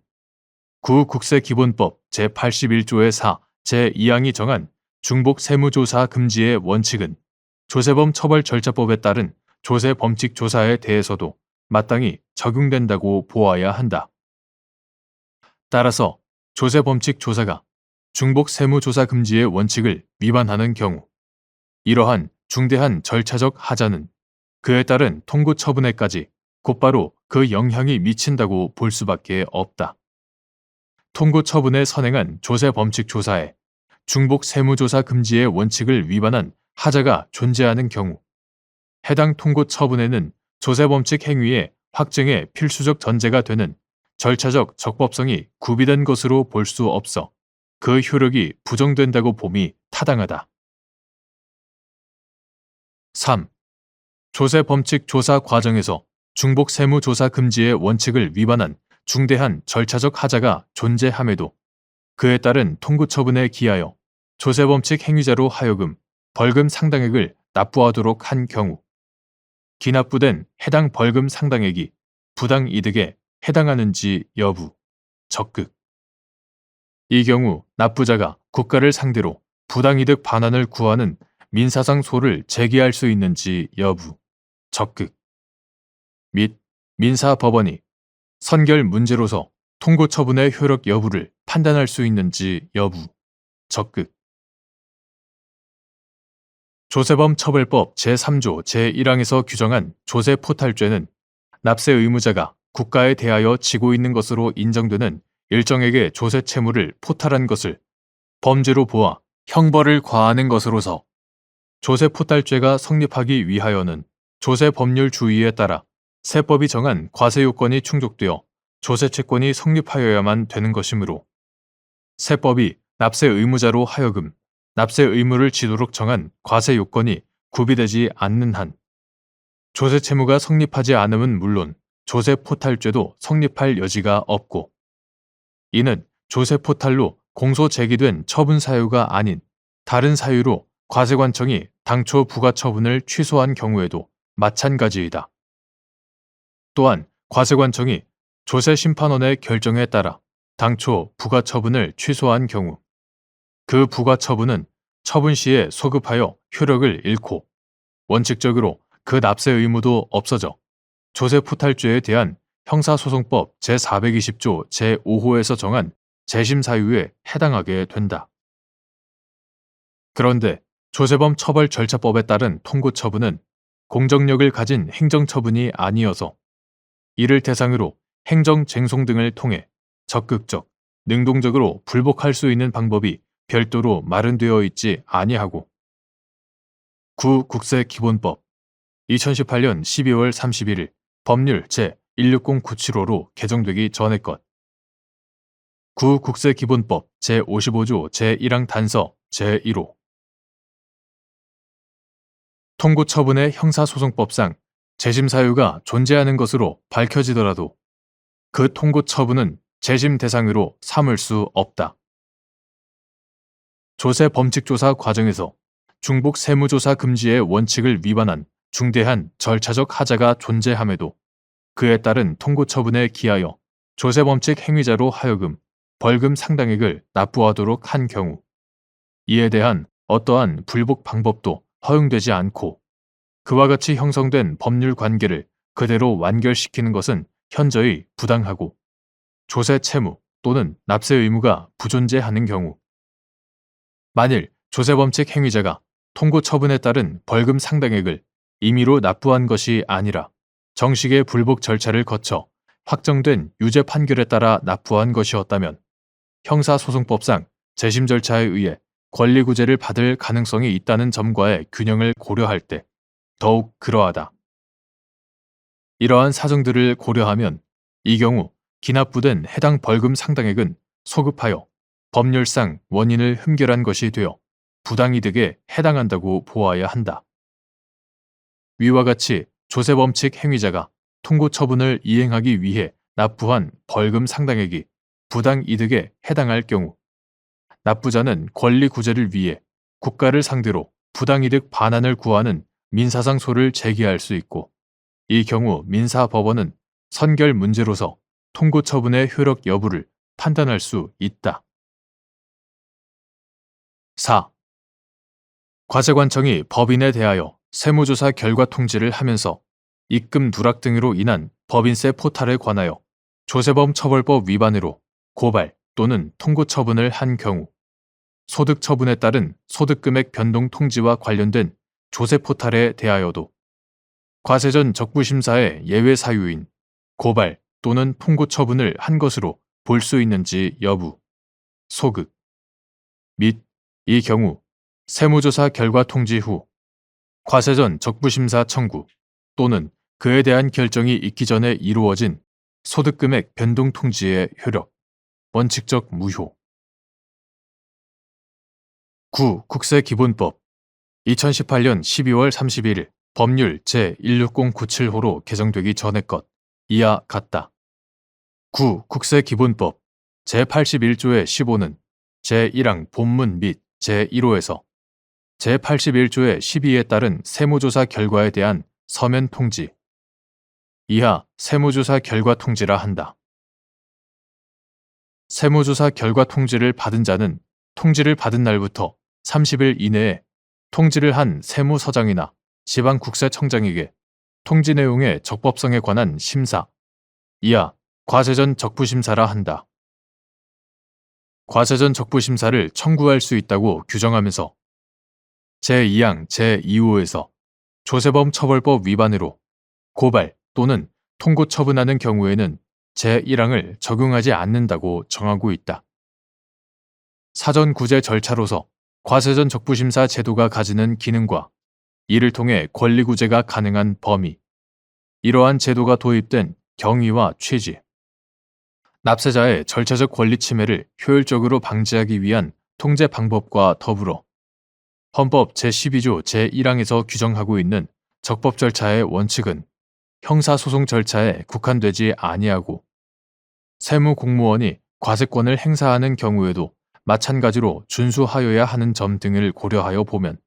구국세기본법 제81조의 4 제2항이 정한 중복 세무조사 금지의 원칙은 조세범 처벌절차법에 따른 조세범칙 조사에 대해서도 마땅히 적용된다고 보아야 한다. 따라서 조세범칙 조사가 중복 세무조사 금지의 원칙을 위반하는 경우 이러한 중대한 절차적 하자는 그에 따른 통고 처분에까지 곧바로 그 영향이 미친다고 볼 수밖에 없다. 통고 처분에 선행한 조세범칙 조사에 중복 세무조사 금지의 원칙을 위반한 하자가 존재하는 경우 해당 통고 처분에는 조세범칙 행위의 확정의 필수적 전제가 되는 절차적 적법성이 구비된 것으로 볼 수 없어 그 효력이 부정된다고 봄이 타당하다. 3. 조세범칙 조사 과정에서 중복 세무조사 금지의 원칙을 위반한 중대한 절차적 하자가 존재함에도 그에 따른 통고 처분에 기하여 조세범칙 행위자로 하여금 벌금 상당액을 납부하도록 한 경우 기납부된 해당 벌금 상당액이 부당이득에 해당하는지 여부, 적극. 이 경우 납부자가 국가를 상대로 부당이득 반환을 구하는 민사상소를 제기할 수 있는지 여부, 적극. 및 민사법원이 선결 문제로서 통고 처분의 효력 여부를 판단할 수 있는지 여부, 적극. 조세범 처벌법 제3조 제1항에서 규정한 조세포탈죄는 납세 의무자가 국가에 대하여 지고 있는 것으로 인정되는 일정액의 조세 채무를 포탈한 것을 범죄로 보아 형벌을 과하는 것으로서 조세포탈죄가 성립하기 위하여는 조세법률 주의에 따라 세법이 정한 과세요건이 충족되어 조세채권이 성립하여야만 되는 것이므로 세법이 납세 의무자로 하여금 납세 의무를 지도록 정한 과세 요건이 구비되지 않는 한 조세 채무가 성립하지 않음은 물론 조세 포탈죄도 성립할 여지가 없고 이는 조세 포탈로 공소 제기된 처분 사유가 아닌 다른 사유로 과세관청이 당초 부과 처분을 취소한 경우에도 마찬가지이다. 또한 과세관청이 조세심판원의 결정에 따라 당초 부과 처분을 취소한 경우 그 부과 처분은 처분 시에 소급하여 효력을 잃고 원칙적으로 그 납세 의무도 없어져 조세포탈죄에 대한 형사소송법 제420조 제5호에서 정한 재심 사유에 해당하게 된다. 그런데 조세범 처벌절차법에 따른 통고 처분은 공정력을 가진 행정처분이 아니어서 이를 대상으로 행정쟁송 등을 통해 적극적, 능동적으로 불복할 수 있는 방법이 별도로 마련되어 있지 아니하고 구국세기본법 2018년 12월 31일 법률 제16097호로 개정되기 전의 것 구국세기본법 제55조 제1항 단서 제1호 통고처분의 형사소송법상 재심 사유가 존재하는 것으로 밝혀지더라도 그 통고처분은 재심 대상으로 삼을 수 없다. 조세 범칙조사 과정에서 중복 세무조사 금지의 원칙을 위반한 중대한 절차적 하자가 존재함에도 그에 따른 통고 처분에 기하여 조세범칙 행위자로 하여금 벌금 상당액을 납부하도록 한 경우 이에 대한 어떠한 불복 방법도 허용되지 않고 그와 같이 형성된 법률 관계를 그대로 완결시키는 것은 현저히 부당하고 조세 채무 또는 납세 의무가 부존재하는 경우 만일 조세범칙 행위자가 통고 처분에 따른 벌금 상당액을 임의로 납부한 것이 아니라 정식의 불복 절차를 거쳐 확정된 유죄 판결에 따라 납부한 것이었다면 형사소송법상 재심 절차에 의해 권리구제를 받을 가능성이 있다는 점과의 균형을 고려할 때 더욱 그러하다. 이러한 사정들을 고려하면 이 경우 기납부된 해당 벌금 상당액은 소급하여 법률상 원인을 흠결한 것이 되어 부당이득에 해당한다고 보아야 한다. 위와 같이 조세범칙 행위자가 통고 처분을 이행하기 위해 납부한 벌금 상당액이 부당이득에 해당할 경우 납부자는 권리구제를 위해 국가를 상대로 부당이득 반환을 구하는 민사상소를 제기할 수 있고 이 경우 민사법원은 선결 문제로서 통고 처분의 효력 여부를 판단할 수 있다. 4. 과세관청이 법인에 대하여 세무조사 결과 통지를 하면서 입금 누락 등으로 인한 법인세 포탈에 관하여 조세범 처벌법 위반으로 고발 또는 통고 처분을 한 경우 소득 처분에 따른 소득금액 변동 통지와 관련된 조세 포탈에 대하여도 과세전 적부심사의 예외 사유인 고발 또는 통고 처분을 한 것으로 볼 수 있는지 여부, 소극 및 이 경우 세무조사 결과 통지 후 과세전 적부심사 청구 또는 그에 대한 결정이 있기 전에 이루어진 소득금액 변동 통지의 효력, 원칙적 무효. 9. 국세기본법 2018년 12월 31일 법률 제16097호로 개정되기 전의 것 이하 같다. 9. 국세기본법 제81조의 15는 제1항 본문 및 제1호에서 제81조의 12에 따른 세무조사 결과에 대한 서면 통지 이하 세무조사 결과 통지라 한다. 세무조사 결과 통지를 받은 자는 통지를 받은 날부터 30일 이내에 통지를 한 세무서장이나 지방국세청장에게 통지 내용의 적법성에 관한 심사 이하 과세전 적부심사라 한다. 과세전 적부심사를 청구할 수 있다고 규정하면서 제2항 제2호에서 조세범 처벌법 위반으로 고발 또는 통고 처분하는 경우에는 제1항을 적용하지 않는다고 정하고 있다. 사전 구제 절차로서 과세전 적부심사 제도가 가지는 기능과 이를 통해 권리구제가 가능한 범위, 이러한 제도가 도입된 경위와 취지, 납세자의 절차적 권리 침해를 효율적으로 방지하기 위한 통제 방법과 더불어 헌법 제12조 제1항에서 규정하고 있는 적법 절차의 원칙은 형사소송 절차에 국한되지 아니하고 세무공무원이 과세권을 행사하는 경우에도 마찬가지로 준수하여야 하는 점 등을 고려하여 보면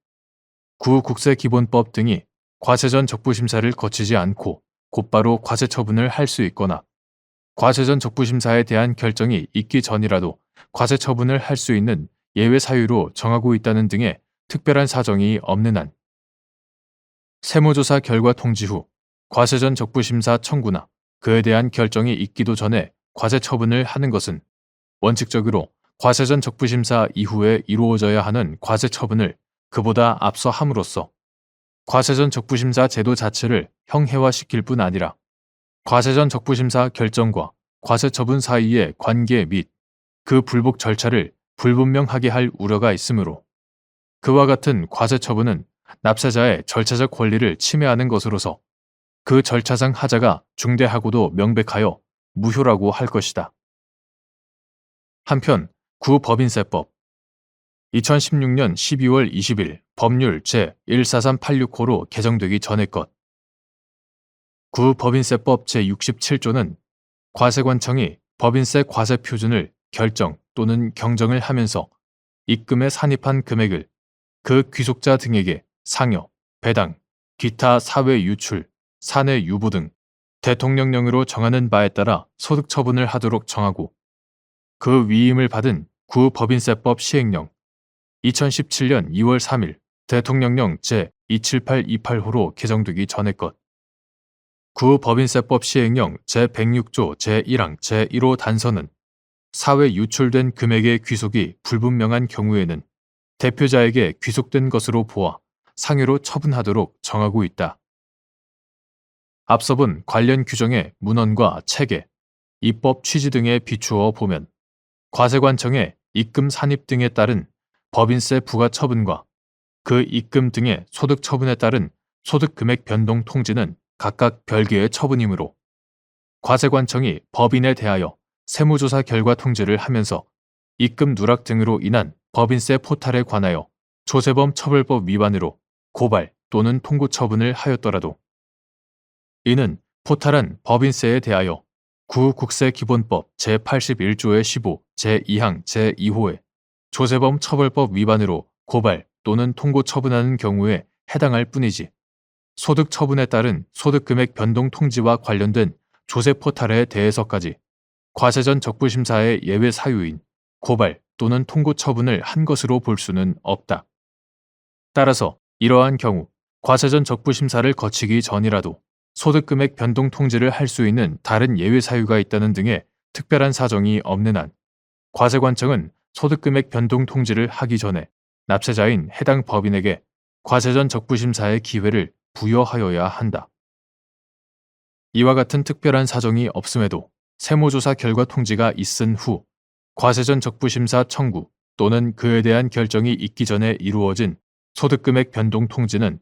국세기본법 등이 과세전 적부심사를 거치지 않고 곧바로 과세 처분을 할 수 있거나 과세전 적부심사에 대한 결정이 있기 전이라도 과세 처분을 할 수 있는 예외 사유로 정하고 있다는 등의 특별한 사정이 없는 한 세무조사 결과 통지 후 과세전 적부심사 청구나 그에 대한 결정이 있기도 전에 과세 처분을 하는 것은 원칙적으로 과세전 적부심사 이후에 이루어져야 하는 과세 처분을 그보다 앞서 함으로써 과세전 적부심사 제도 자체를 형해화시킬 뿐 아니라 과세전 적부심사 결정과 과세 처분 사이의 관계 및 그 불복 절차를 불분명하게 할 우려가 있으므로 그와 같은 과세 처분은 납세자의 절차적 권리를 침해하는 것으로서 그 절차상 하자가 중대하고도 명백하여 무효라고 할 것이다. 한편 구법인세법 2016년 12월 20일 법률 제14386호로 개정되기 전의 것 구법인세법 제67조는 과세관청이 법인세 과세 표준을 결정 또는 경정을 하면서 입금에 산입한 금액을 그 귀속자 등에게 상여, 배당, 기타 사회 유출, 사내 유보 등 대통령령으로 정하는 바에 따라 소득 처분을 하도록 정하고 그 위임을 받은 구법인세법 시행령 2017년 2월 3일 대통령령 제27828호로 개정되기 전의 것. 구법인세법 시행령 제106조 제1항 제1호 단서는 사회 유출된 금액의 귀속이 불분명한 경우에는 대표자에게 귀속된 것으로 보아 상해로 처분하도록 정하고 있다. 앞서 본 관련 규정의 문헌과 체계, 입법 취지 등에 비추어 보면 과세관청의 입금 산입 등에 따른 법인세 부과 처분과 그 입금 등의 소득 처분에 따른 소득 금액 변동 통지는 각각 별개의 처분이므로 과세관청이 법인에 대하여 세무조사 결과 통지를 하면서 입금 누락 등으로 인한 법인세 포탈에 관하여 조세범 처벌법 위반으로 고발 또는 통고 처분을 하였더라도 이는 포탈한 법인세에 대하여 구국세기본법 제81조의 15 제2항 제2호에 조세범 처벌법 위반으로 고발 또는 통고 처분하는 경우에 해당할 뿐이지 소득 처분에 따른 소득금액 변동 통지와 관련된 조세 포탈에 대해서까지 과세전 적부심사의 예외 사유인 고발 또는 통고 처분을 한 것으로 볼 수는 없다. 따라서 이러한 경우 과세전 적부심사를 거치기 전이라도 소득금액 변동 통지를 할 수 있는 다른 예외 사유가 있다는 등의 특별한 사정이 없는 한 과세관청은 소득금액 변동 통지를 하기 전에 납세자인 해당 법인에게 과세전 적부심사의 기회를 부여하여야 한다. 이와 같은 특별한 사정이 없음에도 세무조사 결과 통지가 있은 후 과세전 적부심사 청구 또는 그에 대한 결정이 있기 전에 이루어진 소득금액 변동 통지는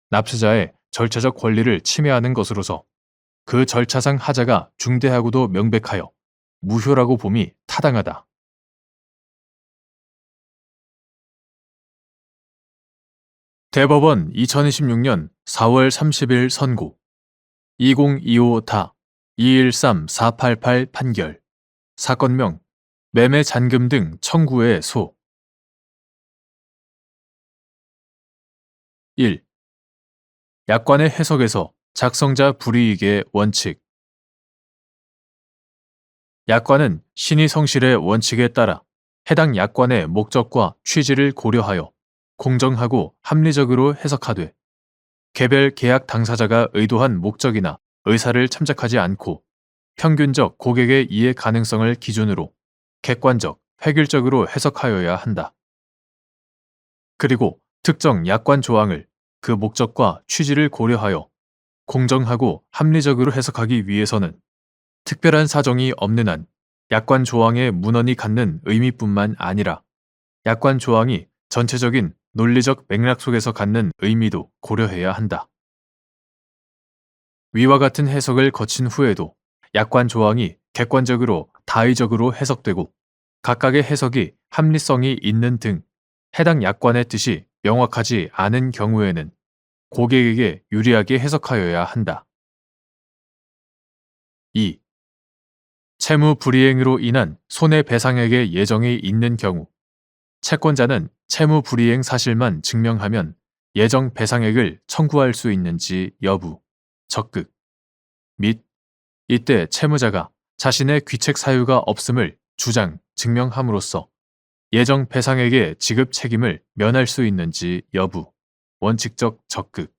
납세자의 절차적 권리를 침해하는 것으로서 그 절차상 하자가 중대하고도 명백하여 무효라고 봄이 타당하다. 대법원 2026년 4월 30일 선고 2025다 213488 판결 사건명 매매 잔금 등 청구의 소 1. 약관의 해석에서 작성자 불이익의 원칙 약관은 신의 성실의 원칙에 따라 해당 약관의 목적과 취지를 고려하여 공정하고 합리적으로 해석하되 개별 계약 당사자가 의도한 목적이나 의사를 참작하지 않고 평균적 고객의 이해 가능성을 기준으로 객관적, 획일적으로 해석하여야 한다. 그리고 특정 약관 조항을 그 목적과 취지를 고려하여 공정하고 합리적으로 해석하기 위해서는 특별한 사정이 없는 한 약관 조항의 문헌이 갖는 의미뿐만 아니라 약관 조항이 전체적인 논리적 맥락 속에서 갖는 의미도 고려해야 한다. 위와 같은 해석을 거친 후에도 약관 조항이 객관적으로 다의적으로 해석되고 각각의 해석이 합리성이 있는 등 해당 약관의 뜻이 명확하지 않은 경우에는 고객에게 유리하게 해석하여야 한다. 2. 채무 불이행으로 인한 손해배상액의 예정이 있는 경우 채권자는 채무 불이행 사실만 증명하면 예정 배상액을 청구할 수 있는지 여부, 적극 및 이때 채무자가 자신의 귀책 사유가 없음을 주장, 증명함으로써 예정 배상액의 지급 책임을 면할 수 있는지 여부, 원칙적 적극.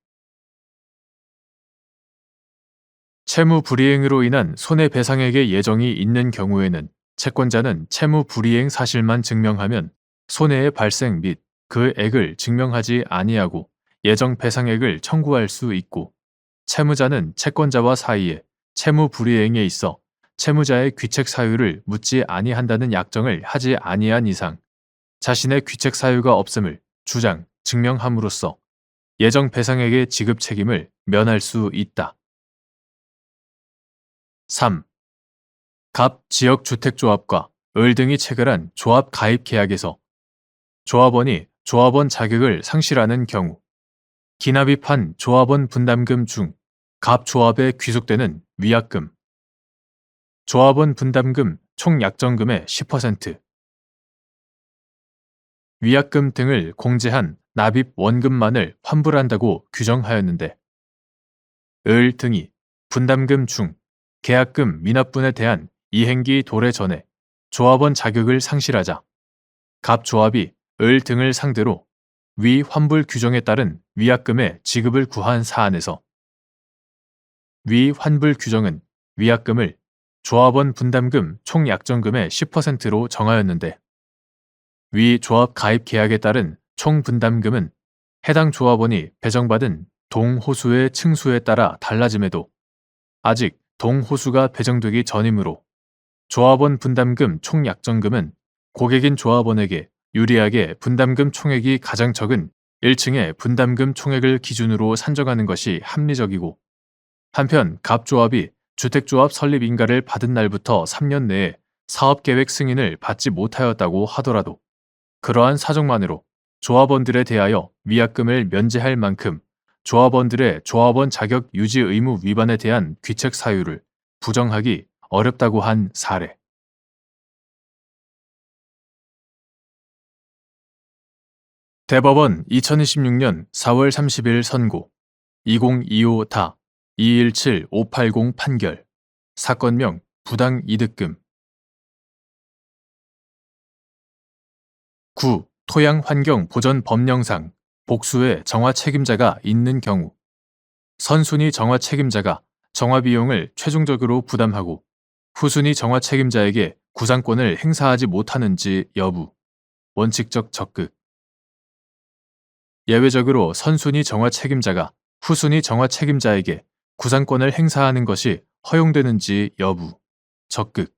채무 불이행으로 인한 손해배상액의 예정이 있는 경우에는 채권자는 채무 불이행 사실만 증명하면 손해의 발생 및 그 액을 증명하지 아니하고 예정 배상액을 청구할 수 있고 채무자는 채권자와 사이에 채무 불이행에 있어 채무자의 귀책 사유를 묻지 아니한다는 약정을 하지 아니한 이상 자신의 귀책 사유가 없음을 주장, 증명함으로써 예정 배상액의 지급 책임을 면할 수 있다. 3. 갑 지역주택조합과 을 등이 체결한 조합 가입 계약에서 조합원이 조합원 자격을 상실하는 경우 기납입한 조합원 분담금 중 갑 조합에 귀속되는 위약금, 조합원 분담금 총 약정금의 10%, 위약금 등을 공제한 납입 원금만을 환불한다고 규정하였는데 을 등이 분담금 중 계약금 미납분에 대한 이행기 도래 전에 조합원 자격을 상실하자 갑조합이 을 등을 상대로 위 환불 규정에 따른 위약금의 지급을 구한 사안에서 위 환불 규정은 위약금을 조합원 분담금 총 약정금의 10%로 정하였는데 위 조합 가입 계약에 따른 총 분담금은 해당 조합원이 배정받은 동호수의 층수에 따라 달라짐에도 아직 동호수가 배정되기 전이므로 조합원 분담금 총 약정금은 고객인 조합원에게 유리하게 분담금 총액이 가장 적은 1층의 분담금 총액을 기준으로 산정하는 것이 합리적이고 한편 갑조합이 주택조합 설립 인가를 받은 날부터 3년 내에 사업계획 승인을 받지 못하였다고 하더라도 그러한 사정만으로 조합원들에 대하여 위약금을 면제할 만큼 조합원들의 조합원 자격 유지 의무 위반에 대한 귀책 사유를 부정하기 어렵다고 한 사례. 대법원 2026년 4월 30일 선고 2025타 217580 판결 사건명 부당 이득금 9. 토양환경 보전 법령상 복수의 정화 책임자가 있는 경우 선순위 정화 책임자가 정화 비용을 최종적으로 부담하고 후순위 정화 책임자에게 구상권을 행사하지 못하는지 여부 원칙적 적극 예외적으로 선순위 정화 책임자가 후순위 정화 책임자에게 구상권을 행사하는 것이 허용되는지 여부 적극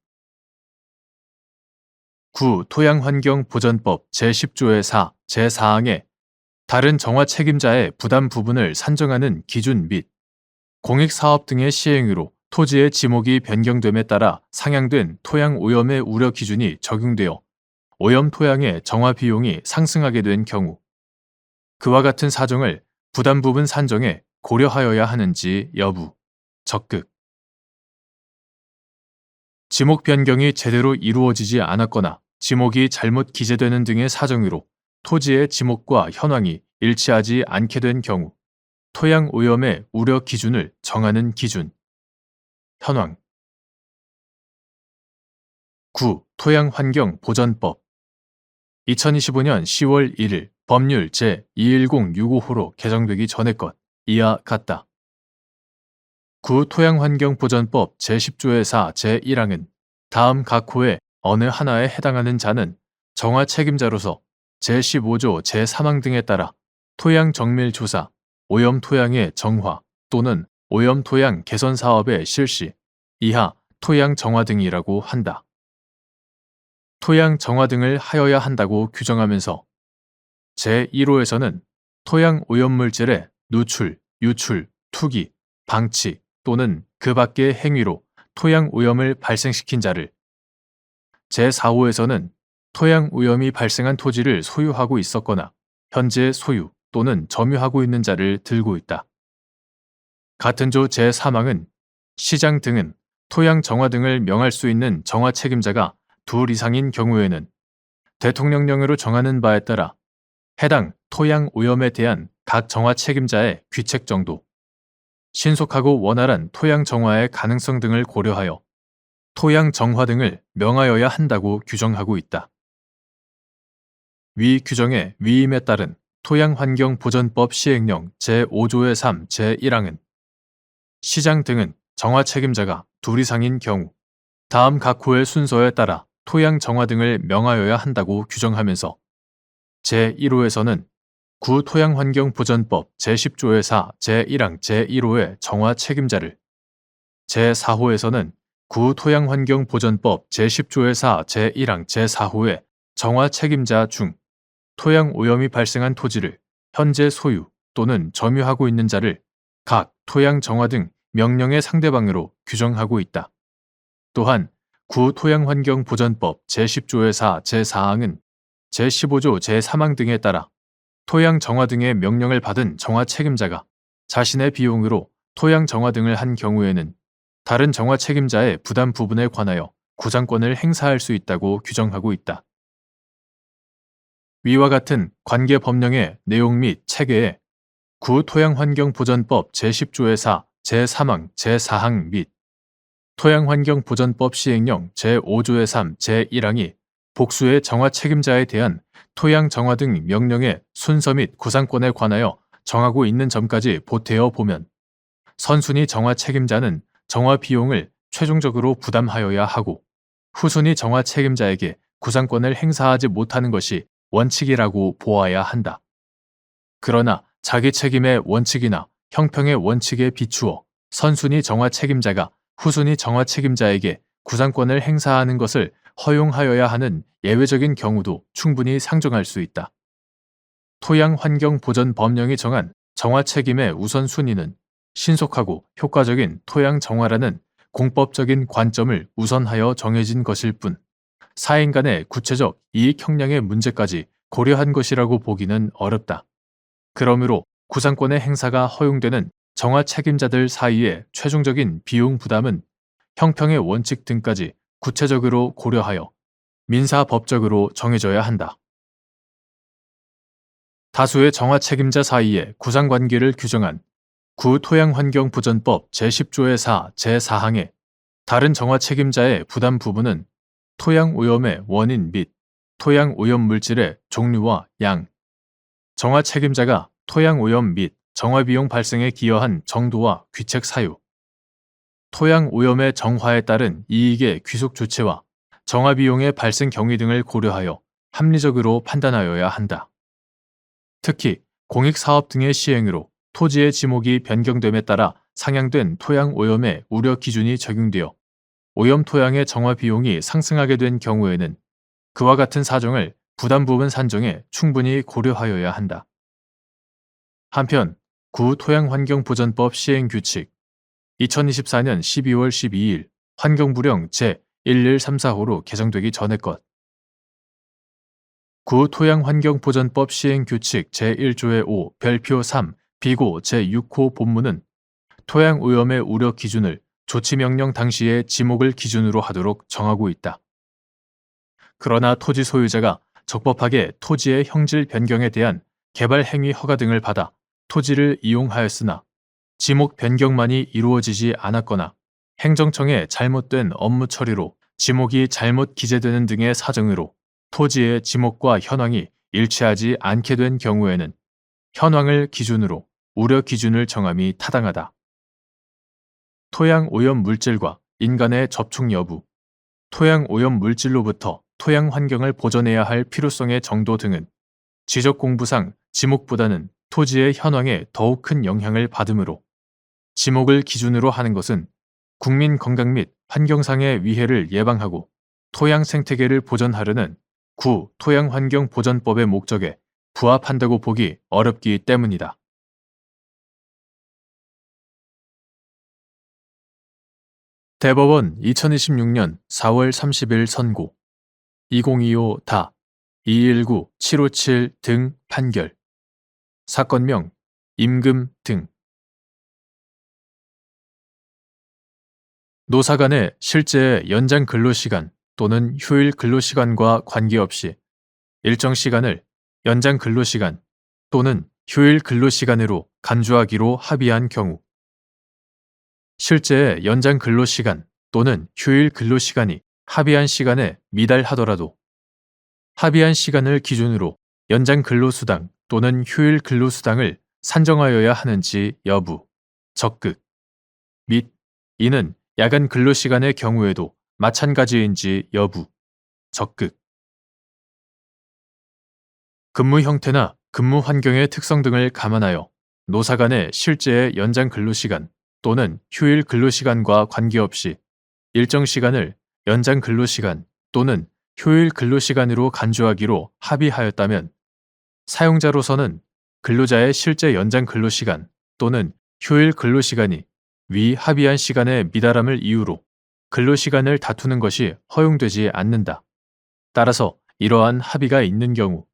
9. 토양환경보전법 제10조의 4, 제4항에 다른 정화 책임자의 부담 부분을 산정하는 기준 및 공익사업 등의 시행으로 토지의 지목이 변경됨에 따라 상향된 토양 오염의 우려 기준이 적용되어 오염 토양의 정화 비용이 상승하게 된 경우 그와 같은 사정을 부담 부분 산정에 고려하여야 하는지 여부 적극 지목 변경이 제대로 이루어지지 않았거나 지목이 잘못 기재되는 등의 사정으로 토지의 지목과 현황이 일치하지 않게 된 경우 토양 오염의 우려 기준을 정하는 기준 현황 9. 토양환경보전법 2025년 10월 1일 법률 제21065호로 개정되기 전의 것 이하 같다. 9. 토양환경보전법 제10조의 4 제1항은 다음 각 호의 어느 하나에 해당하는 자는 정화 책임자로서 제15조 제3항 등에 따라 토양 정밀 조사, 오염 토양의 정화 또는 오염 토양 개선 사업의 실시, 이하 토양 정화 등이라고 한다. 토양 정화 등을 하여야 한다고 규정하면서 제1호에서는 토양 오염물질의 누출, 유출, 투기, 방치 또는 그 밖의 행위로 토양 오염을 발생시킨 자를 제4호에서는 토양 오염이 발생한 토지를 소유하고 있었거나 현재 소유 또는 점유하고 있는 자를 들고 있다. 같은 조 제3항은 시장 등은 토양 정화 등을 명할 수 있는 정화 책임자가 둘 이상인 경우에는 대통령령으로 정하는 바에 따라 해당 토양 오염에 대한 각 정화 책임자의 귀책 정도, 신속하고 원활한 토양 정화의 가능성 등을 고려하여 토양 정화 등을 명하여야 한다고 규정하고 있다. 위 규정의 위임에 따른 토양환경보전법 시행령 제5조의 3 제1항은 시장 등은 정화 책임자가 둘 이상인 경우 다음 각 호의 순서에 따라 토양 정화 등을 명하여야 한다고 규정하면서 제1호에서는 구토양환경보전법 제10조의 4 제1항 제1호의 정화 책임자를 제4호에서는 구토양환경보전법 제10조의 4 제1항 제4호의 정화 책임자 중 토양 오염이 발생한 토지를 현재 소유 또는 점유하고 있는 자를 각 토양 정화 등 명령의 상대방으로 규정하고 있다. 또한 구토양환경보전법 제10조의 4 제4항은 제15조 제3항 등에 따라 토양 정화 등의 명령을 받은 정화 책임자가 자신의 비용으로 토양 정화 등을 한 경우에는 다른 정화 책임자의 부담 부분에 관하여 구상권을 행사할 수 있다고 규정하고 있다. 위와 같은 관계 법령의 내용 및 체계에 구토양환경보전법 제10조의 4, 제3항, 제4항 및 토양환경보전법 시행령 제5조의 3, 제1항이 복수의 정화 책임자에 대한 토양 정화 등 명령의 순서 및 구상권에 관하여 정하고 있는 점까지 보태어 보면 선순위 정화 책임자는 정화 비용을 최종적으로 부담하여야 하고 후순위 정화 책임자에게 구상권을 행사하지 못하는 것이 원칙이라고 보아야 한다. 그러나 자기 책임의 원칙이나 형평의 원칙에 비추어 선순위 정화 책임자가 후순위 정화 책임자에게 구상권을 행사하는 것을 허용하여야 하는 예외적인 경우도 충분히 상정할 수 있다. 토양환경보전법령이 정한 정화 책임의 우선순위는 신속하고 효과적인 토양 정화라는 공법적인 관점을 우선하여 정해진 것일 뿐 사인 간의 구체적 이익 형량의 문제까지 고려한 것이라고 보기는 어렵다. 그러므로 구상권의 행사가 허용되는 정화 책임자들 사이의 최종적인 비용 부담은 형평의 원칙 등까지 구체적으로 고려하여 민사법적으로 정해져야 한다. 다수의 정화 책임자 사이의 구상관계를 규정한 구토양환경보전법 제10조의 4, 제4항에 다른 정화 책임자의 부담 부분은 토양 오염의 원인 및 토양 오염 물질의 종류와 양, 정화 책임자가 토양 오염 및 정화 비용 발생에 기여한 정도와 귀책 사유, 토양 오염의 정화에 따른 이익의 귀속 조치와 정화 비용의 발생 경위 등을 고려하여 합리적으로 판단하여야 한다. 특히 공익사업 등의 시행으로 토지의 지목이 변경됨에 따라 상향된 토양 오염의 우려 기준이 적용되어 오염 토양의 정화 비용이 상승하게 된 경우에는 그와 같은 사정을 부담 부분 산정에 충분히 고려하여야 한다. 한편 구토양환경보전법 시행규칙 2024년 12월 12일 환경부령 제11345로 개정되기 전의 것 구토양환경보전법 시행규칙 제1조의 5 별표 3 비고 제6호 본문은 토양 오염의 우려 기준을 조치명령 당시의 지목을 기준으로 하도록 정하고 있다. 그러나 토지 소유자가 적법하게 토지의 형질 변경에 대한 개발 행위 허가 등을 받아 토지를 이용하였으나 지목 변경만이 이루어지지 않았거나 행정청의 잘못된 업무 처리로 지목이 잘못 기재되는 등의 사정으로 토지의 지목과 현황이 일치하지 않게 된 경우에는 현황을 기준으로 우려 기준을 정함이 타당하다. 토양 오염 물질과 인간의 접촉 여부, 토양 오염 물질로부터 토양 환경을 보존해야 할 필요성의 정도 등은 지적 공부상 지목보다는 토지의 현황에 더욱 큰 영향을 받으므로 지목을 기준으로 하는 것은 국민 건강 및 환경상의 위해를 예방하고 토양 생태계를 보존하려는 구 토양환경보전법의 목적에 부합한다고 보기 어렵기 때문이다. 대법원 2026년 4월 30일 선고 2025다 219-757 등 판결 사건명 임금 등 노사 간의 실제 연장 근로시간 또는 휴일 근로시간과 관계없이 일정 시간을 연장 근로시간 또는 휴일 근로시간으로 간주하기로 합의한 경우 실제 연장 근로시간 또는 휴일 근로시간이 합의한 시간에 미달하더라도 합의한 시간을 기준으로 연장 근로수당 또는 휴일 근로수당을 산정하여야 하는지 여부, 적극 및 이는 야간 근로시간의 경우에도 마찬가지인지 여부, 적극 근무 형태나 근무 환경의 특성 등을 감안하여 노사 간의 실제의 연장 근로시간 또는 휴일 근로시간과 관계없이 일정 시간을 연장 근로시간 또는 휴일 근로시간으로 간주하기로 합의하였다면 사용자로서는 근로자의 실제 연장 근로시간 또는 휴일 근로시간이 위 합의한 시간의 미달함을 이유로 근로시간을 다투는 것이 허용되지 않는다. 따라서 이러한 합의가 있는 경우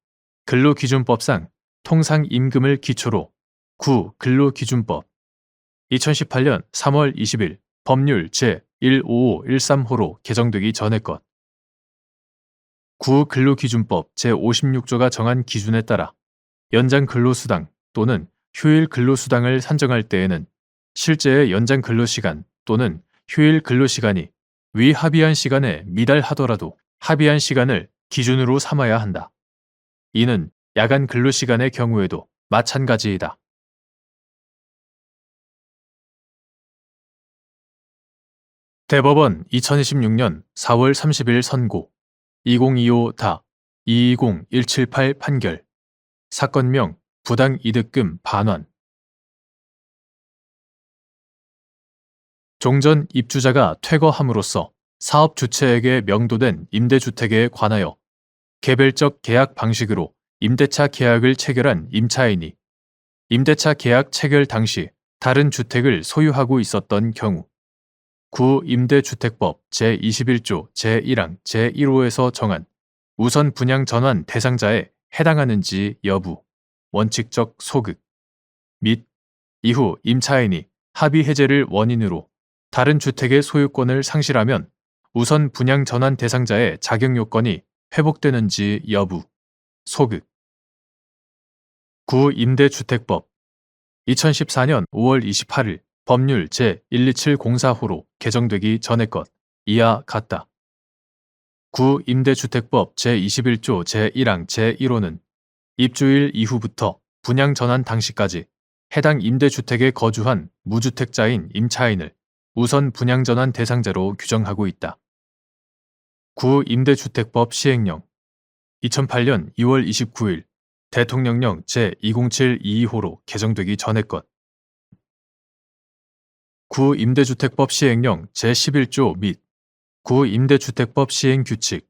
근로기준법상 통상임금을 기초로 구 근로기준법 2018년 3월 20일 법률 제15513호로 개정되기 전의 것. 구근로기준법 제56조가 정한 기준에 따라 연장 근로수당 또는 휴일 근로수당을 산정할 때에는 실제의 연장 근로시간 또는 휴일 근로시간이 위 합의한 시간에 미달하더라도 합의한 시간을 기준으로 삼아야 한다. 이는 야간 근로시간의 경우에도 마찬가지이다. 대법원 2026년 4월 30일 선고 2025-220178 판결 사건명 부당이득금 반환. 종전 입주자가 퇴거함으로써 사업 주체에게 명도된 임대주택에 관하여 개별적 계약 방식으로 임대차 계약을 체결한 임차인이 임대차 계약 체결 당시 다른 주택을 소유하고 있었던 경우 구임대주택법 제21조 제1항 제1호에서 정한 우선 분양 전환 대상자에 해당하는지 여부, 원칙적 소극 및 이후 임차인이 합의 해제를 원인으로 다른 주택의 소유권을 상실하면 우선 분양 전환 대상자의 자격 요건이 회복되는지 여부, 소극. 구임대주택법 2014년 5월 28일 법률 제12704호로 개정되기 전의 것 이하 같다. 구임대주택법 제21조 제1항 제1호는 입주일 이후부터 분양 전환 당시까지 해당 임대주택에 거주한 무주택자인 임차인을 우선 분양 전환 대상자로 규정하고 있다. 구임대주택법 시행령 2008년 2월 29일 대통령령 제20722호로 개정되기 전의 것. 구임대주택법 시행령 제11조 및 구임대주택법 시행규칙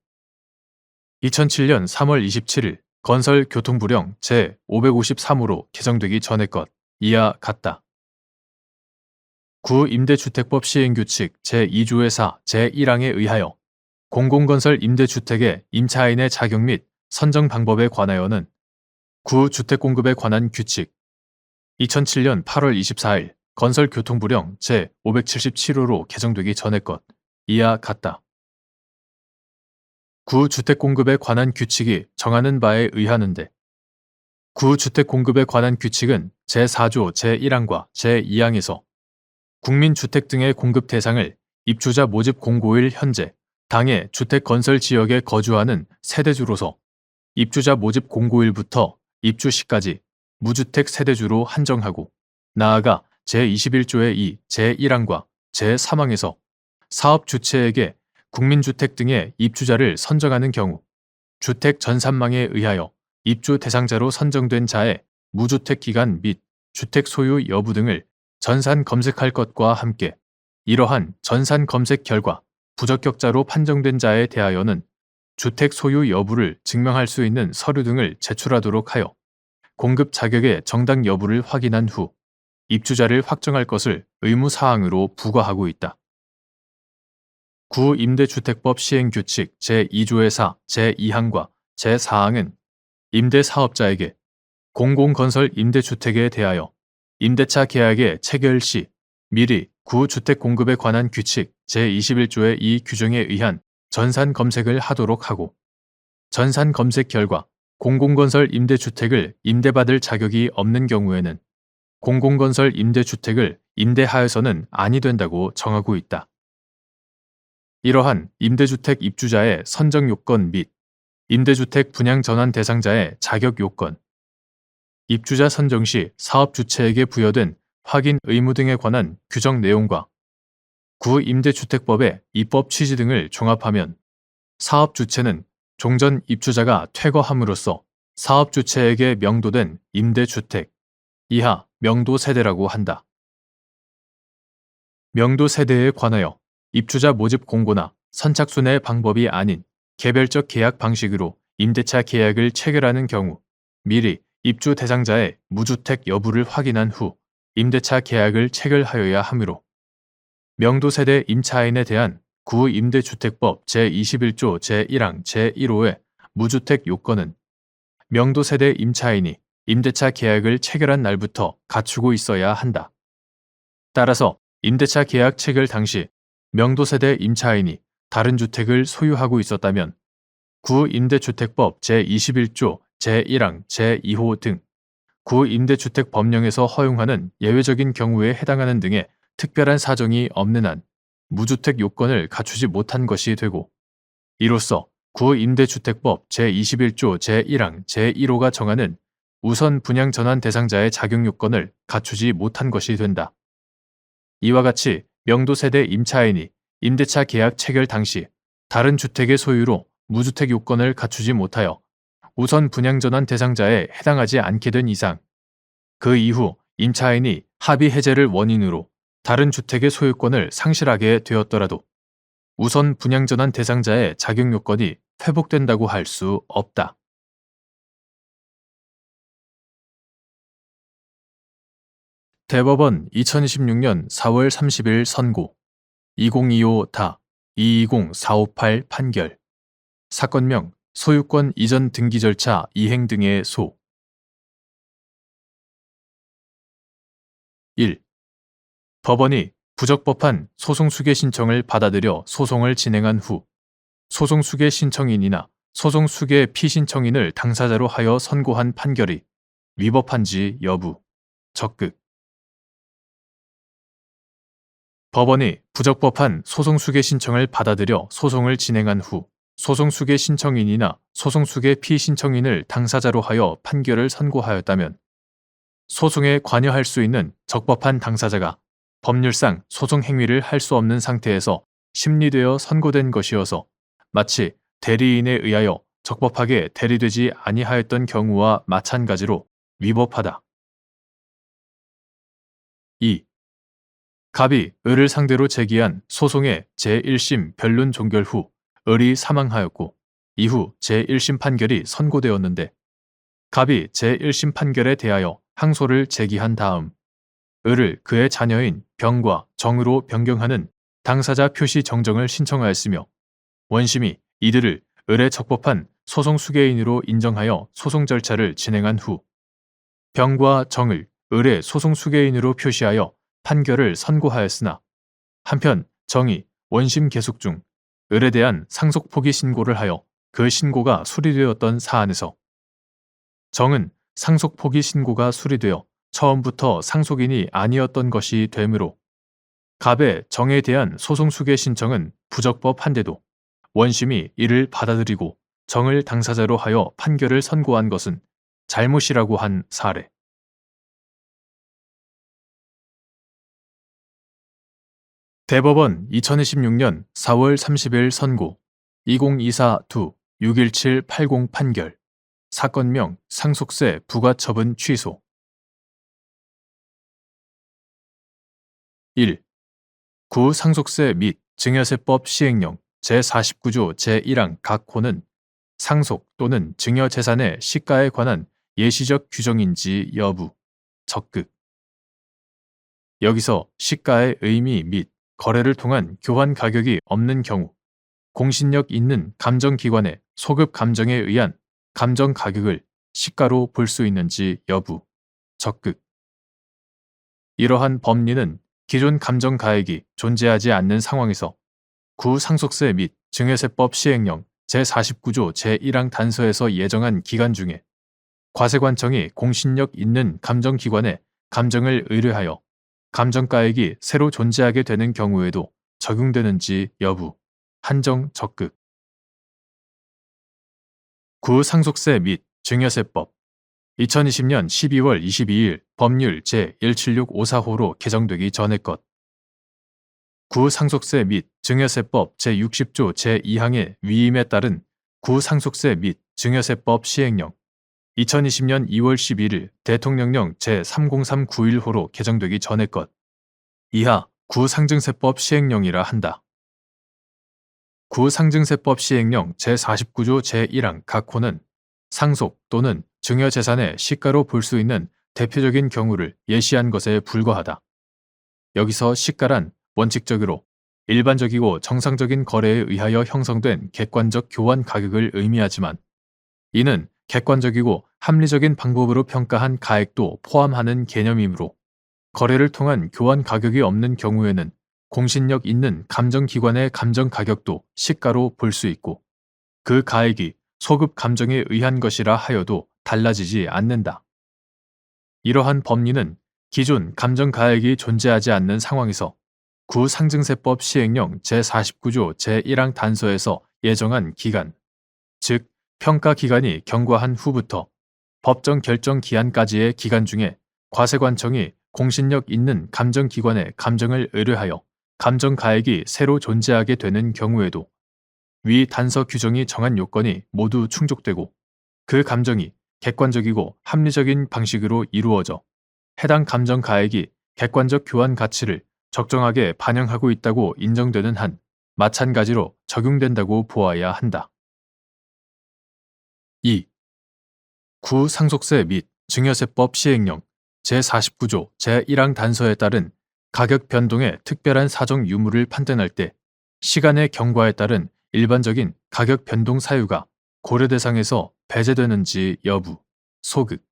2007년 3월 27일 건설교통부령 제553호로 개정되기 전의 것 이하 같다. 구임대주택법 시행규칙 제2조의 4 제1항에 의하여 공공건설 임대주택의 임차인의 자격 및 선정 방법에 관하여는 구주택공급에 관한 규칙 2007년 8월 24일 건설교통부령 제577호로 개정되기 전의 것 이하 같다. 구주택공급에 관한 규칙이 정하는 바에 의하는데 구주택공급에 관한 규칙은 제4조 제1항과 제2항에서 국민주택 등의 공급 대상을 입주자 모집 공고일 현재 당해 주택건설 지역에 거주하는 세대주로서 입주자 모집 공고일부터 입주 시까지 무주택 세대주로 한정하고 나아가 제21조의 2 제1항과 제3항에서 사업 주체에게 국민주택 등의 입주자를 선정하는 경우 주택 전산망에 의하여 입주 대상자로 선정된 자의 무주택 기간 및 주택 소유 여부 등을 전산 검색할 것과 함께 이러한 전산 검색 결과 부적격자로 판정된 자에 대하여는 주택 소유 여부를 증명할 수 있는 서류 등을 제출하도록 하여 공급 자격의 정당 여부를 확인한 후 입주자를 확정할 것을 의무사항으로 부과하고 있다. 구임대주택법 시행규칙 제2조의 4 제2항과 제4항은 임대사업자에게 공공건설 임대주택에 대하여 임대차 계약의 체결 시 미리 구주택 공급에 관한 규칙 제21조의 이 규정에 의한 전산 검색을 하도록 하고 전산 검색 결과 공공건설 임대주택을 임대받을 자격이 없는 경우에는 공공건설 임대주택을 임대하여서는 아니 된다고 정하고 있다. 이러한 임대주택 입주자의 선정 요건 및 임대주택 분양 전환 대상자의 자격 요건, 입주자 선정 시 사업 주체에게 부여된 확인 의무 등에 관한 규정 내용과 구임대주택법의 입법 취지 등을 종합하면 사업 주체는 종전 입주자가 퇴거함으로써 사업 주체에게 명도된 임대주택 이하 명도 세대라고 한다. 명도 세대에 관하여 입주자 모집 공고나 선착순의 방법이 아닌 개별적 계약 방식으로 임대차 계약을 체결하는 경우 미리 입주 대상자의 무주택 여부를 확인한 후 임대차 계약을 체결하여야 하므로 명도세대 임차인에 대한 구임대주택법 제21조 제1항 제1호의 무주택 요건은 명도세대 임차인이 임대차 계약을 체결한 날부터 갖추고 있어야 한다. 따라서 임대차 계약 체결 당시 명도세대 임차인이 다른 주택을 소유하고 있었다면 구임대주택법 제21조 제1항 제2호 등 구임대주택법령에서 허용하는 예외적인 경우에 해당하는 등의 특별한 사정이 없는 한 무주택 요건을 갖추지 못한 것이 되고, 이로써 구임대주택법 제21조 제1항 제1호가 정하는 우선 분양 전환 대상자의 자격 요건을 갖추지 못한 것이 된다. 이와 같이 명도세대 임차인이 임대차 계약 체결 당시 다른 주택의 소유로 무주택 요건을 갖추지 못하여 우선 분양 전환 대상자에 해당하지 않게 된 이상, 그 이후 임차인이 합의 해제를 원인으로 다른 주택의 소유권을 상실하게 되었더라도 우선 분양 전환 대상자의 자격 요건이 회복된다고 할 수 없다. 대법원 2026년 4월 30일 선고 2025-220458 판결 사건명 소유권 이전 등기 절차 이행 등의 소 1. 법원이 부적법한 소송수개 신청을 받아들여 소송을 진행한 후 소송수개 신청인이나 소송수개 피신청인을 당사자로 하여 선고한 판결이 위법한지 여부 적극 법원이 부적법한 소송수개 신청을 받아들여 소송을 진행한 후 소송수개 신청인이나 소송수개 피신청인을 당사자로 하여 판결을 선고하였다면 소송에 관여할 수 있는 적법한 당사자가 법률상 소송 행위를 할 수 없는 상태에서 심리되어 선고된 것이어서 마치 대리인에 의하여 적법하게 대리되지 아니하였던 경우와 마찬가지로 위법하다. 2. 갑이 을을 상대로 제기한 소송의 제1심 변론 종결 후 을이 사망하였고 이후 제1심 판결이 선고되었는데 갑이 제1심 판결에 대하여 항소를 제기한 다음 을을 그의 자녀인 병과 정으로 변경하는 당사자 표시 정정을 신청하였으며 원심이 이들을 을의 적법한 소송 수개인으로 인정하여 소송 절차를 진행한 후 병과 정을 을의 소송 수개인으로 표시하여 판결을 선고하였으나 한편 정이 원심 계속 중 을에 대한 상속 포기 신고를 하여 그 신고가 수리되었던 사안에서 정은 상속 포기 신고가 수리되어 처음부터 상속인이 아니었던 것이 되므로 갑의 정에 대한 소송 수개 신청은 부적법한데도 원심이 이를 받아들이고 정을 당사자로 하여 판결을 선고한 것은 잘못이라고 한 사례. 대법원 2026년 4월 30일 선고 2024-61780 판결 사건명 상속세 부과처분 취소 1. 구상속세 및 증여세법 시행령 제49조 제1항 각 호는 상속 또는 증여 재산의 시가에 관한 예시적 규정인지 여부 적극 여기서 시가의 의미 및 거래를 통한 교환 가격이 없는 경우 공신력 있는 감정기관의 소급 감정에 의한 감정 가격을 시가로 볼 수 있는지 여부 적극 이러한 법리는 기존 감정 가액이 존재하지 않는 상황에서 구상속세 및 증여세법 시행령 제49조 제1항 단서에서 예정한 기간 중에 과세관청이 공신력 있는 감정기관에 감정을 의뢰하여 감정가액이 새로 존재하게 되는 경우에도 적용되는지 여부 한정 적극 구상속세 및 증여세법 2020년 12월 22일 법률 제17654호로 개정되기 전의 것 구상속세 및 증여세법 제60조 제2항의 위임에 따른 구상속세 및 증여세법 시행령 2020년 2월 11일 대통령령 제3039일호로 개정되기 전의 것 이하 구상증세법 시행령이라 한다. 구상증세법 시행령 제49조 제1항 각 호는 상속 또는 증여재산의 시가로 볼 수 있는 대표적인 경우를 예시한 것에 불과하다. 여기서 시가란 원칙적으로 일반적이고 정상적인 거래에 의하여 형성된 객관적 교환 가격을 의미하지만 이는 객관적이고 합리적인 방법으로 평가한 가액도 포함하는 개념이므로 거래를 통한 교환 가격이 없는 경우에는 공신력 있는 감정기관의 감정 가격도 시가로 볼 수 있고 그 가액이 소급 감정에 의한 것이라 하여도 달라지지 않는다. 이러한 법리는 기존 감정 가액이 존재하지 않는 상황에서 구상증세법 시행령 제49조 제1항 단서에서 예정한 기간, 즉 평가 기간이 경과한 후부터 법정 결정 기한까지의 기간 중에 과세관청이 공신력 있는 감정기관에 감정을 의뢰하여 감정 가액이 새로 존재하게 되는 경우에도 위 단서 규정이 정한 요건이 모두 충족되고 그 감정이 객관적이고 합리적인 방식으로 이루어져 해당 감정 가액이 객관적 교환 가치를 적정하게 반영하고 있다고 인정되는 한 마찬가지로 적용된다고 보아야 한다. 2. 구상속세 및 증여세법 시행령 제49조 제1항 단서에 따른 가격 변동의 특별한 사정 유무를 판단할 때 시간의 경과에 따른 일반적인 가격 변동 사유가 고려 대상에서 배제되는지 여부, 소극.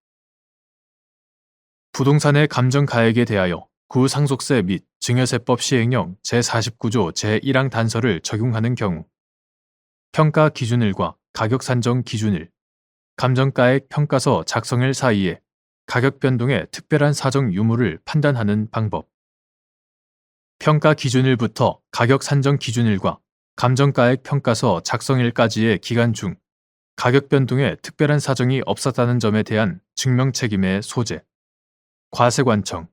부동산의 감정 가액에 대하여 구상속세 및 증여세법 시행령 제49조 제1항 단서를 적용하는 경우 평가 기준일과 가격 산정 기준일, 감정가액 평가서 작성일 사이에 가격 변동의 특별한 사정 유무를 판단하는 방법. 평가 기준일부터 가격 산정 기준일과 감정가액 평가서 작성일까지의 기간 중 가격 변동에 특별한 사정이 없었다는 점에 대한 증명 책임의 소재. 과세관청.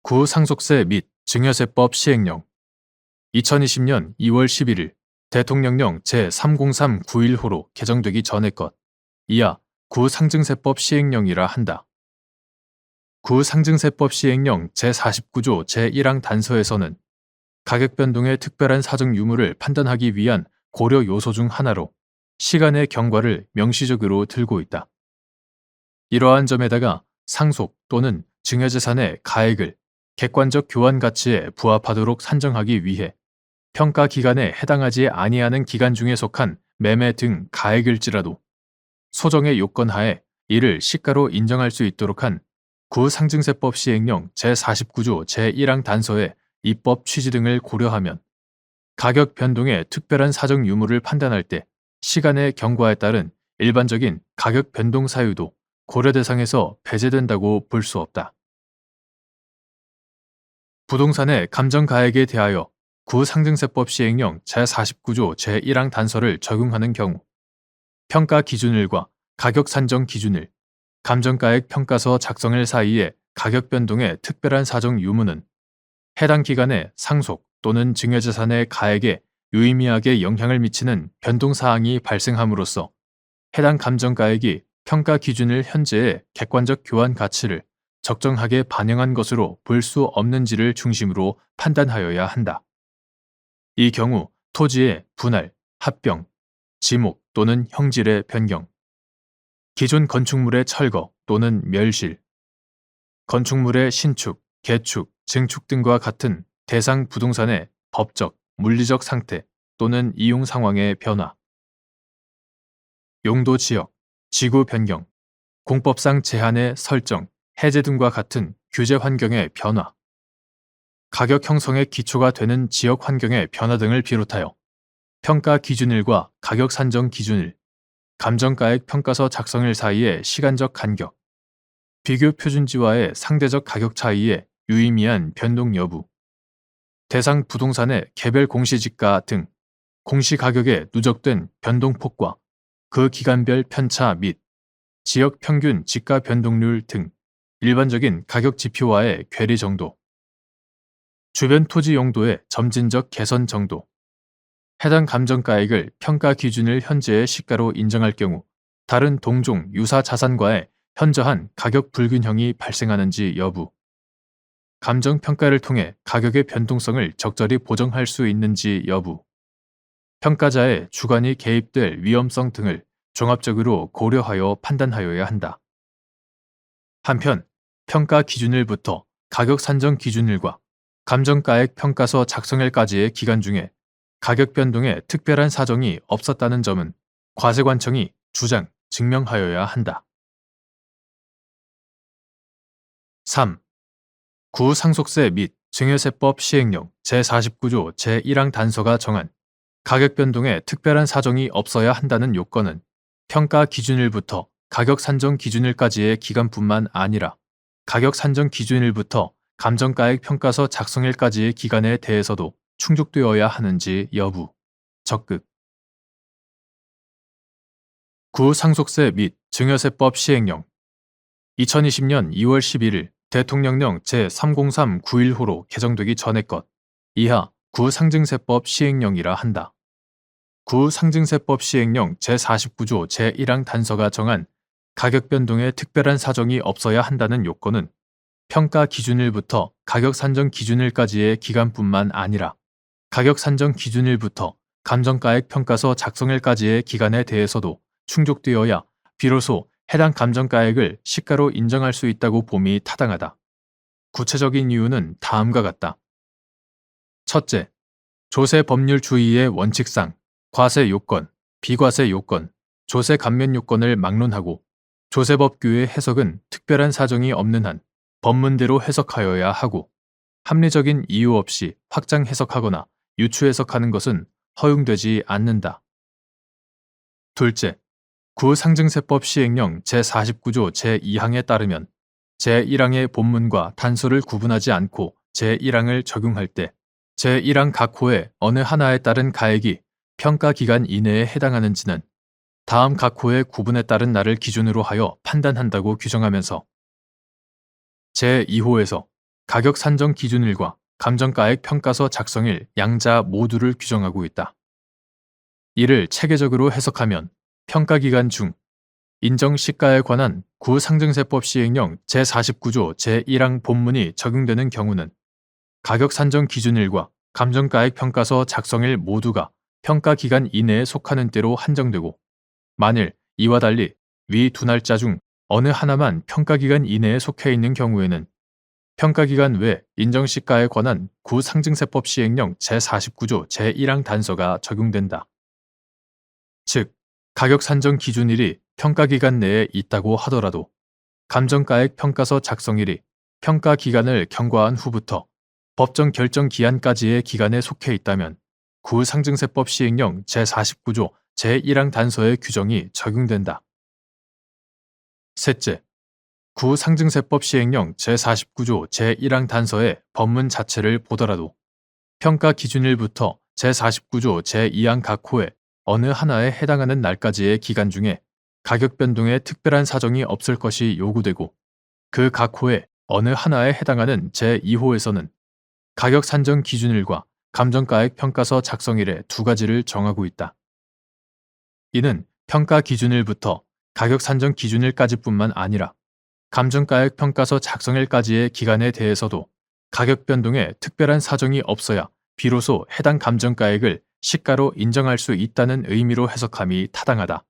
구상속세 및 증여세법 시행령 2020년 2월 11일 대통령령 제30391호로 개정되기 전의 것. 이하 구상증세법 시행령이라 한다. 구상증세법 시행령 제49조 제1항 단서에서는 가격 변동의 특별한 사정 유무를 판단하기 위한 고려 요소 중 하나로 시간의 경과를 명시적으로 들고 있다. 이러한 점에다가 상속 또는 증여재산의 가액을 객관적 교환 가치에 부합하도록 산정하기 위해 평가 기간에 해당하지 아니하는 기간 중에 속한 매매 등 가액일지라도 소정의 요건 하에 이를 시가로 인정할 수 있도록 한 구상증세법 시행령 제49조 제1항 단서의 입법 취지 등을 고려하면 가격 변동의 특별한 사정 유무를 판단할 때 시간의 경과에 따른 일반적인 가격 변동 사유도 고려 대상에서 배제된다고 볼 수 없다. 부동산의 감정 가액에 대하여 구상증세법 시행령 제49조 제1항 단서를 적용하는 경우 평가 기준일과 가격 산정 기준일, 감정가액 평가서 작성일 사이의 가격 변동의 특별한 사정 유무는 해당 기간에 상속 또는 증여재산의 가액에 유의미하게 영향을 미치는 변동사항이 발생함으로써 해당 감정가액이 평가 기준일 현재의 객관적 교환 가치를 적정하게 반영한 것으로 볼 수 없는지를 중심으로 판단하여야 한다. 이 경우 토지의 분할, 합병, 지목 또는 형질의 변경, 기존 건축물의 철거 또는 멸실, 건축물의 신축, 개축, 증축 등과 같은 대상 부동산의 법적, 물리적 상태 또는 이용 상황의 변화, 용도 지역, 지구 변경, 공법상 제한의 설정, 해제 등과 같은 규제 환경의 변화, 가격 형성의 기초가 되는 지역 환경의 변화 등을 비롯하여 평가 기준일과 가격 산정 기준일, 감정가액 평가서 작성일 사이의 시간적 간격, 비교 표준지와의 상대적 가격 차이의 유의미한 변동 여부, 대상 부동산의 개별 공시지가 등 공시가격에 누적된 변동폭과 그 기간별 편차 및 지역 평균 지가 변동률 등 일반적인 가격 지표와의 괴리 정도, 주변 토지 용도의 점진적 개선 정도, 해당 감정가액을 평가 기준일 현재의 시가로 인정할 경우 다른 동종 유사 자산과의 현저한 가격 불균형이 발생하는지 여부, 감정평가를 통해 가격의 변동성을 적절히 보정할 수 있는지 여부, 평가자의 주관이 개입될 위험성 등을 종합적으로 고려하여 판단하여야 한다. 한편 평가 기준일부터 가격 산정 기준일과 감정가액 평가서 작성일까지의 기간 중에 가격 변동에 특별한 사정이 없었다는 점은 과세관청이 주장, 증명하여야 한다. 3. 구상속세 및 증여세법 시행령 제49조 제1항 단서가 정한 가격 변동에 특별한 사정이 없어야 한다는 요건은 평가 기준일부터 가격 산정 기준일까지의 기간뿐만 아니라 가격 산정 기준일부터 감정가액 평가서 작성일까지의 기간에 대해서도 충족되어야 하는지 여부. 적극. 구상속세 및 증여세법 시행령 2020년 2월 11일 대통령령 제30391호로 개정되기 전의 것 이하 구상증세법 시행령이라 한다. 구상증세법 시행령 제49조 제1항 단서가 정한 가격 변동에 특별한 사정이 없어야 한다는 요건은 평가 기준일부터 가격 산정 기준일까지의 기간뿐만 아니라 가격 산정 기준일부터 감정가액 평가서 작성일까지의 기간에 대해서도 충족되어야 비로소 해당 감정가액을 시가로 인정할 수 있다고 봄이 타당하다. 구체적인 이유는 다음과 같다. 첫째, 조세 법률 주의의 원칙상 과세 요건, 비과세 요건, 조세 감면 요건을 막론하고 조세법규의 해석은 특별한 사정이 없는 한 법문대로 해석하여야 하고 합리적인 이유 없이 확장 해석하거나 유추 해석하는 것은 허용되지 않는다. 둘째, 구상증세법 시행령 제49조 제2항에 따르면 제1항의 본문과 단서를 구분하지 않고 제1항을 적용할 때 제1항 각 호의 어느 하나에 따른 가액이 평가 기간 이내에 해당하는지는 다음 각 호의 구분에 따른 날을 기준으로 하여 판단한다고 규정하면서 제2호에서 가격 산정 기준일과 감정가액 평가서 작성일 양자 모두를 규정하고 있다. 이를 체계적으로 해석하면 평가기간 중 인정시가에 관한 구상증세법 시행령 제49조 제1항 본문이 적용되는 경우는 가격 산정 기준일과 감정가액 평가서 작성일 모두가 평가기간 이내에 속하는 때로 한정되고 만일 이와 달리 위 두 날짜 중 어느 하나만 평가기간 이내에 속해 있는 경우에는 평가기간 외 인정시가에 관한 구상증세법 시행령 제49조 제1항 단서가 적용된다. 즉, 가격 산정 기준일이 평가기간 내에 있다고 하더라도 감정가액 평가서 작성일이 평가기간을 경과한 후부터 법정 결정 기한까지의 기간에 속해 있다면 구상증세법 시행령 제49조 제1항 단서의 규정이 적용된다. 셋째, 구상증세법 시행령 제49조 제1항 단서의 법문 자체를 보더라도 평가 기준일부터 제49조 제2항 각 호의 어느 하나에 해당하는 날까지의 기간 중에 가격 변동에 특별한 사정이 없을 것이 요구되고 그 각 호의 어느 하나에 해당하는 제2호에서는 가격 산정 기준일과 감정가액 평가서 작성일의 두 가지를 정하고 있다. 이는 평가 기준일부터 가격 산정 기준일까지뿐만 아니라 감정가액 평가서 작성일까지의 기간에 대해서도 가격 변동에 특별한 사정이 없어야 비로소 해당 감정가액을 시가로 인정할 수 있다는 의미로 해석함이 타당하다.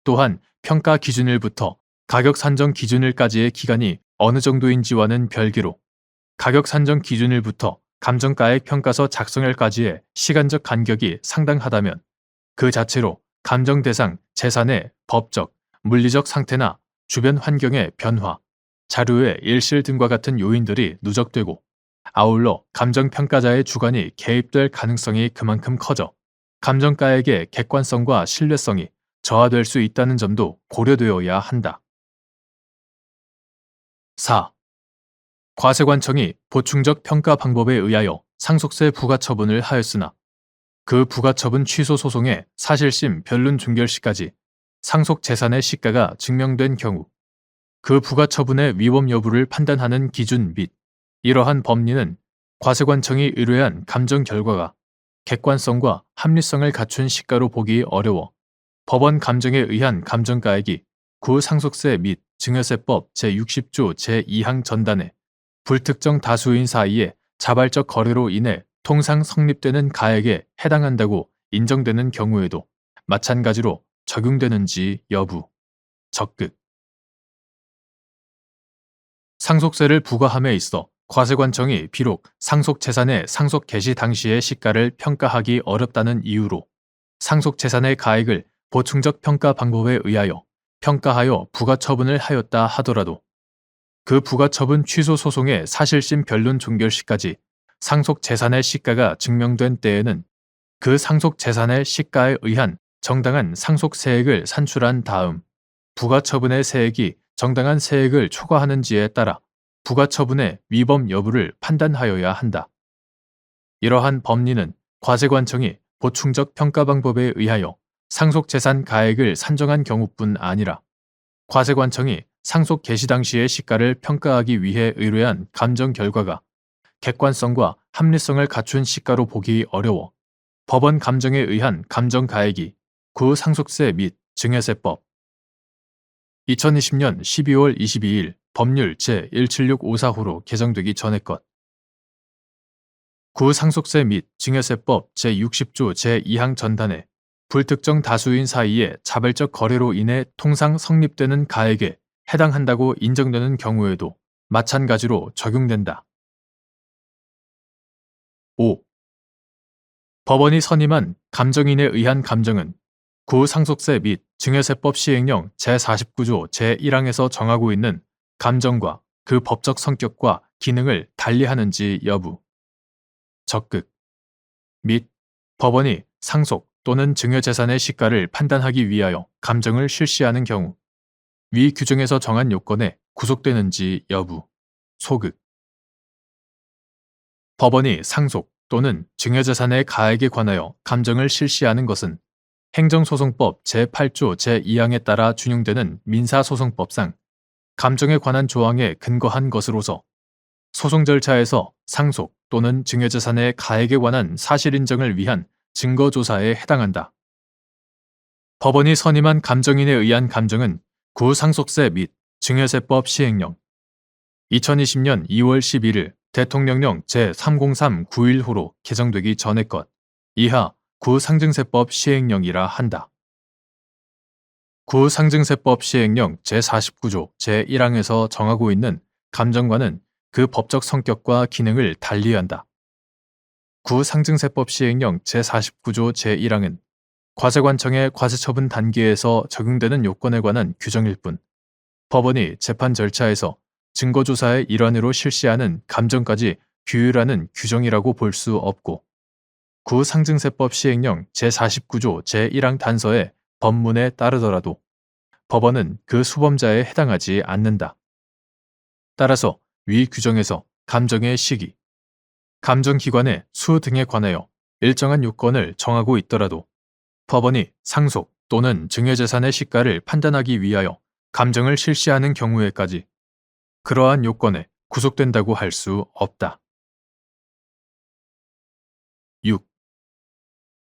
또한 평가 기준일부터 가격 산정 기준일까지의 기간이 어느 정도인지와는 별개로 가격 산정 기준일부터 감정가액 평가서 작성일까지의 시간적 간격이 상당하다면 그 자체로 감정 대상 재산의 법적, 물리적 상태나 주변 환경의 변화, 자료의 일실 등과 같은 요인들이 누적되고 아울러 감정평가자의 주관이 개입될 가능성이 그만큼 커져 감정가액의 객관성과 신뢰성이 저하될 수 있다는 점도 고려되어야 한다. 4. 과세관청이 보충적 평가 방법에 의하여 상속세 부과처분을 하였으나 그 부과처분 취소 소송의 사실심 변론 종결 시까지 상속 재산의 시가가 증명된 경우 그 부과처분의 위법 여부를 판단하는 기준 및 이러한 법리는 과세관청이 의뢰한 감정 결과가 객관성과 합리성을 갖춘 시가로 보기 어려워 법원 감정에 의한 감정가액이 구상속세 및 증여세법 제60조 제2항 전단에 불특정 다수인 사이에 자발적 거래로 인해 통상 성립되는 가액에 해당한다고 인정되는 경우에도 마찬가지로 적용되는지 여부. 적극. 상속세를 부과함에 있어 과세관청이 비록 상속재산의 상속 개시 당시의 시가를 평가하기 어렵다는 이유로 상속재산의 가액을 보충적 평가 방법에 의하여 평가하여 부과처분을 하였다 하더라도 그 부가처분 취소 소송의 사실심 변론 종결 시까지 상속 재산의 시가가 증명된 때에는 그 상속 재산의 시가에 의한 정당한 상속 세액을 산출한 다음 부가처분의 세액이 정당한 세액을 초과하는지에 따라 부가처분의 위법 여부를 판단하여야 한다. 이러한 법리는 과세관청이 보충적 평가 방법에 의하여 상속재산 가액을 산정한 경우뿐 아니라 과세관청이 상속 개시 당시의 시가를 평가하기 위해 의뢰한 감정 결과가 객관성과 합리성을 갖춘 시가로 보기 어려워 법원 감정에 의한 감정 가액이 구상속세 및 증여세법 2020년 12월 22일 법률 제17654호로 개정되기 전의 것 구상속세 및 증여세법 제60조 제2항 전단에 불특정 다수인 사이의 자발적 거래로 인해 통상 성립되는 가액에 해당한다고 인정되는 경우에도 마찬가지로 적용된다. 5. 법원이 선임한 감정인에 의한 감정은 구상속세 및 증여세법 시행령 제49조 제1항에서 정하고 있는 감정과 그 법적 성격과 기능을 달리하는지 여부, 적극 및 법원이 상속 또는 증여재산의 시가를 판단하기 위하여 감정을 실시하는 경우 위 규정에서 정한 요건에 구속되는지 여부, 소극 법원이 상속 또는 증여재산의 가액에 관하여 감정을 실시하는 것은 행정소송법 제8조 제2항에 따라 준용되는 민사소송법상 감정에 관한 조항에 근거한 것으로서 소송 절차에서 상속 또는 증여재산의 가액에 관한 사실인정을 위한 증거조사에 해당한다. 법원이 선임한 감정인에 의한 감정은 구상속세 및 증여세법 시행령 2020년 2월 11일 대통령령 제30391호로 개정되기 전의 것 이하 구상증세법 시행령이라 한다. 구상증세법 시행령 제49조 제1항에서 정하고 있는 감정과는 그 법적 성격과 기능을 달리한다. 구상증세법 시행령 제49조 제1항은 과세관청의 과세처분 단계에서 적용되는 요건에 관한 규정일 뿐 법원이 재판 절차에서 증거조사의 일환으로 실시하는 감정까지 규율하는 규정이라고 볼 수 없고 구상증세법 시행령 제49조 제1항 단서의 법문에 따르더라도 법원은 그 수범자에 해당하지 않는다. 따라서 위 규정에서 감정의 시기, 감정기관의 수 등에 관하여 일정한 요건을 정하고 있더라도 법원이 상속 또는 증여재산의 시가를 판단하기 위하여 감정을 실시하는 경우에까지 그러한 요건에 구속된다고 할 수 없다. 6.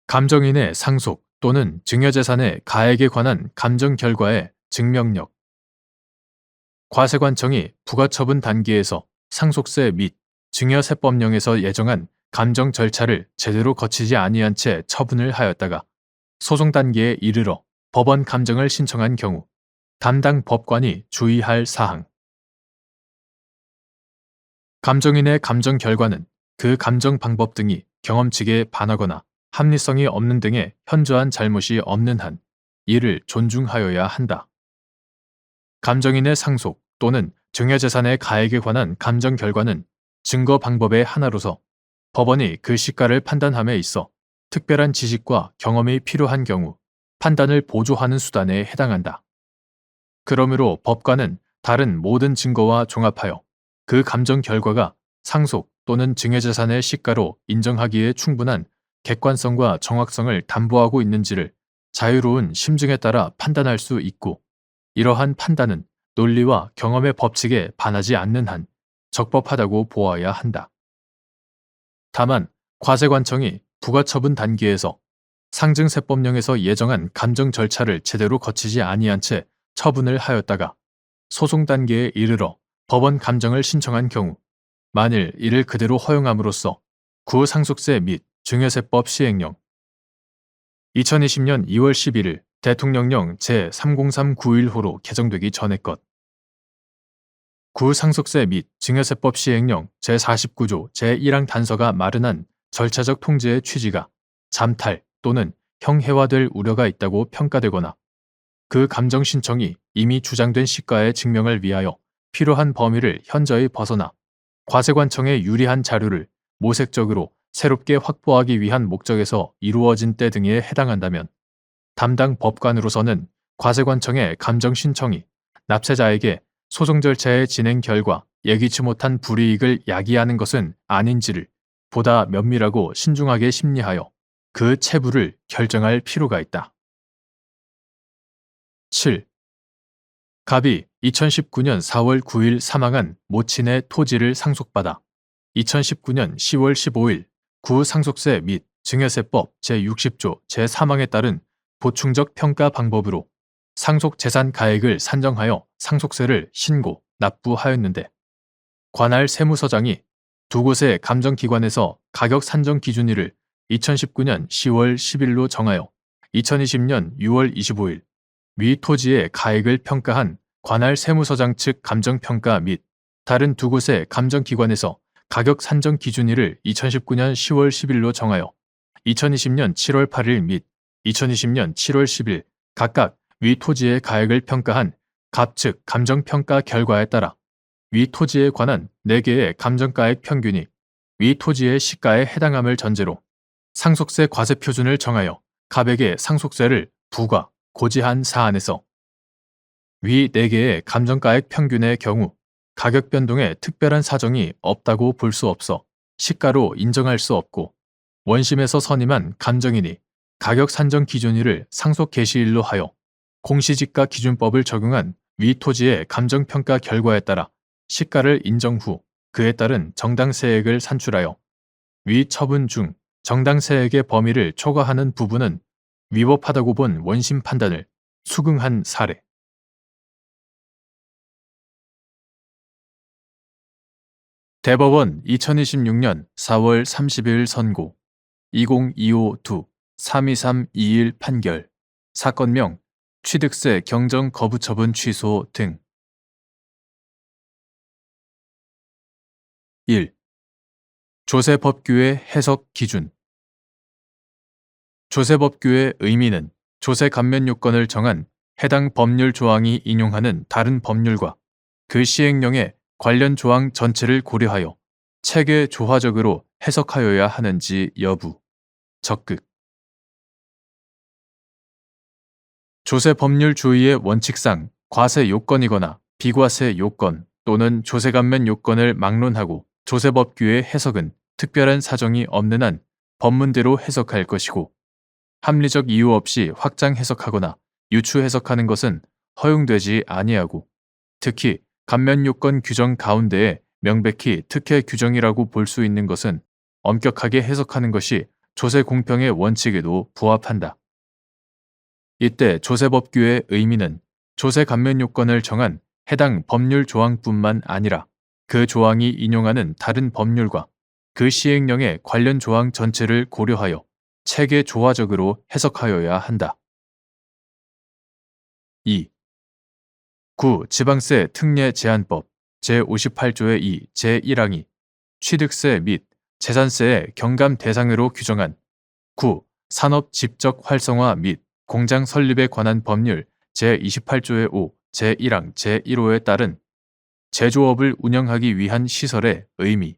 감정인의 상속 또는 증여재산의 가액에 관한 감정 결과의 증명력 과세관청이 부가처분 단계에서 상속세 및 증여세법령에서 예정한 감정 절차를 제대로 거치지 아니한 채 처분을 하였다가 소송 단계에 이르러 법원 감정을 신청한 경우 담당 법관이 주의할 사항 감정인의 감정 결과는 그 감정 방법 등이 경험칙에 반하거나 합리성이 없는 등의 현저한 잘못이 없는 한 이를 존중하여야 한다. 감정인의 상속 또는 증여재산의 가액에 관한 감정 결과는 증거 방법의 하나로서 법원이 그 시가를 판단함에 있어 특별한 지식과 경험이 필요한 경우 판단을 보조하는 수단에 해당한다. 그러므로 법관은 다른 모든 증거와 종합하여 그 감정 결과가 상속 또는 증여재산의 시가로 인정하기에 충분한 객관성과 정확성을 담보하고 있는지를 자유로운 심증에 따라 판단할 수 있고 이러한 판단은 논리와 경험의 법칙에 반하지 않는 한 적법하다고 보아야 한다. 다만 과세관청이 부가처분 단계에서 상증세법령에서 예정한 감정 절차를 제대로 거치지 아니한 채 처분을 하였다가 소송 단계에 이르러 법원 감정을 신청한 경우 만일 이를 그대로 허용함으로써 구상속세 및 증여세법 시행령 2020년 2월 11일 대통령령 제30391호로 개정되기 전의 것 구상속세 및 증여세법 시행령 제49조 제1항 단서가 마련한 절차적 통제의 취지가 잠탈 또는 형해화될 우려가 있다고 평가되거나 그 감정 신청이 이미 주장된 시가의 증명을 위하여 필요한 범위를 현저히 벗어나 과세관청에 유리한 자료를 모색적으로 새롭게 확보하기 위한 목적에서 이루어진 때 등에 해당한다면 담당 법관으로서는 과세관청의 감정 신청이 납세자에게 소송 절차의 진행 결과 예기치 못한 불이익을 야기하는 것은 아닌지를 보다 면밀하고 신중하게 심리하여 그 체부를 결정할 필요가 있다. 7. 갑이 2019년 4월 9일 사망한 모친의 토지를 상속받아 2019년 10월 15일 구상속세 및 증여세법 제60조 제3항에 따른 보충적 평가 방법으로 상속재산 가액을 산정하여 상속세를 신고, 납부하였는데 관할 세무서장이 두 곳의 감정기관에서 가격 산정 기준일을 2019년 10월 10일로 정하여 2020년 6월 25일 위 토지의 가액을 평가한 관할 세무서장 측 감정평가 및 다른 두 곳의 감정기관에서 가격 산정 기준일을 2019년 10월 10일로 정하여 2020년 7월 8일 및 2020년 7월 10일 각각 위 토지의 가액을 평가한 갑 측 감정평가 결과에 따라 위 토지에 관한 4개의 감정가액 평균이 위 토지의 시가에 해당함을 전제로 상속세 과세 표준을 정하여 갑에게 상속세를 부과, 고지한 사안에서 위 4개의 감정가액 평균의 경우 가격 변동에 특별한 사정이 없다고 볼 수 없어 시가로 인정할 수 없고 원심에서 선임한 감정인이 가격 산정 기준일을 상속 개시일로 하여 공시지가 기준법을 적용한 위 토지의 감정평가 결과에 따라 시가를 인정 후 그에 따른 정당세액을 산출하여 위 처분 중 정당세액의 범위를 초과하는 부분은 위법하다고 본 원심 판단을 수긍한 사례. 대법원 2026년 4월 30일 선고 2025-2-32321 판결 사건명 취득세 경정 거부 처분 취소 등 1. 조세법규의 해석 기준 조세법규의 의미는 조세 감면 요건을 정한 해당 법률 조항이 인용하는 다른 법률과 그 시행령의 관련 조항 전체를 고려하여 체계 조화적으로 해석하여야 하는지 여부, 적극. 조세 법률 주의의 원칙상 과세 요건이거나 비과세 요건 또는 조세 감면 요건을 막론하고 조세법규의 해석은 특별한 사정이 없는 한 법문대로 해석할 것이고 합리적 이유 없이 확장 해석하거나 유추 해석하는 것은 허용되지 아니하고 특히 감면 요건 규정 가운데에 명백히 특혜 규정이라고 볼 수 있는 것은 엄격하게 해석하는 것이 조세 공평의 원칙에도 부합한다. 이때 조세법규의 의미는 조세 감면 요건을 정한 해당 법률 조항뿐만 아니라 그 조항이 인용하는 다른 법률과 그 시행령의 관련 조항 전체를 고려하여 체계 조화적으로 해석하여야 한다. 2. 구 지방세 특례 제한법 제58조의 2 제1항이 취득세 및 재산세의 경감 대상으로 규정한 구 산업 집적 활성화 및 공장 설립에 관한 법률 제28조의 5 제1항 제1호에 따른 제조업을 운영하기 위한 시설의 의미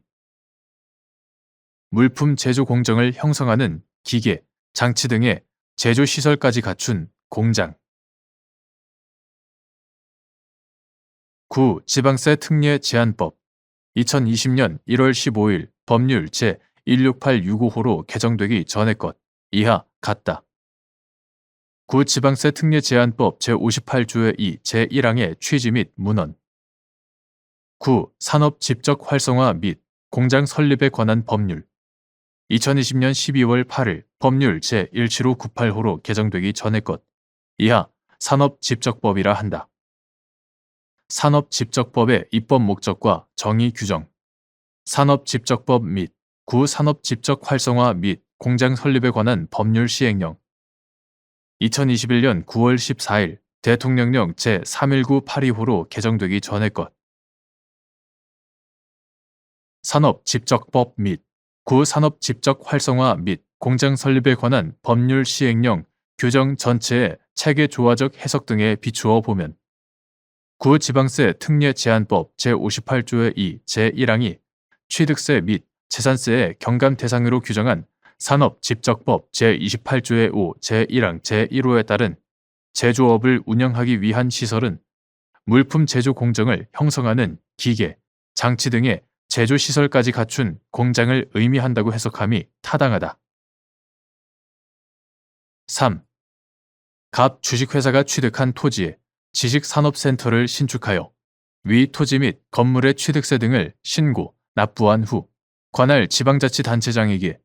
물품 제조 공정을 형성하는 기계, 장치 등의 제조 시설까지 갖춘 공장 9. 지방세 특례 제한법 2020년 1월 15일 법률 제1686호로 개정되기 전의 것 이하 같다. 9. 지방세 특례 제한법 제58조의 2 제1항의 취지 및 문헌 9. 산업 집적 활성화 및 공장 설립에 관한 법률 2020년 12월 8일 법률 제17598호로 개정되기 전의 것 이하 산업집적법이라 한다. 산업집적법의 입법 목적과 정의 규정 산업집적법 및 구산업집적 활성화 및 공장 설립에 관한 법률 시행령 2021년 9월 14일 대통령령 제31982호로 개정되기 전의 것 산업집적법 및 구산업집적 활성화 및 공장 설립에 관한 법률 시행령 규정 전체의 체계 조화적 해석 등에 비추어 보면 구지방세 특례 제한법 제58조의 2 제1항이 취득세 및 재산세의 경감 대상으로 규정한 산업집적법 제28조의 5 제1항 제1호에 따른 제조업을 운영하기 위한 시설은 물품 제조 공정을 형성하는 기계, 장치 등의 제조 시설까지 갖춘 공장을 의미한다고 해석함이 타당하다. 3. 갑 주식회사가 취득한 토지에 지식산업센터를 신축하여 위 토지 및 건물의 취득세 등을 신고, 납부한 후 관할 지방자치단체장에게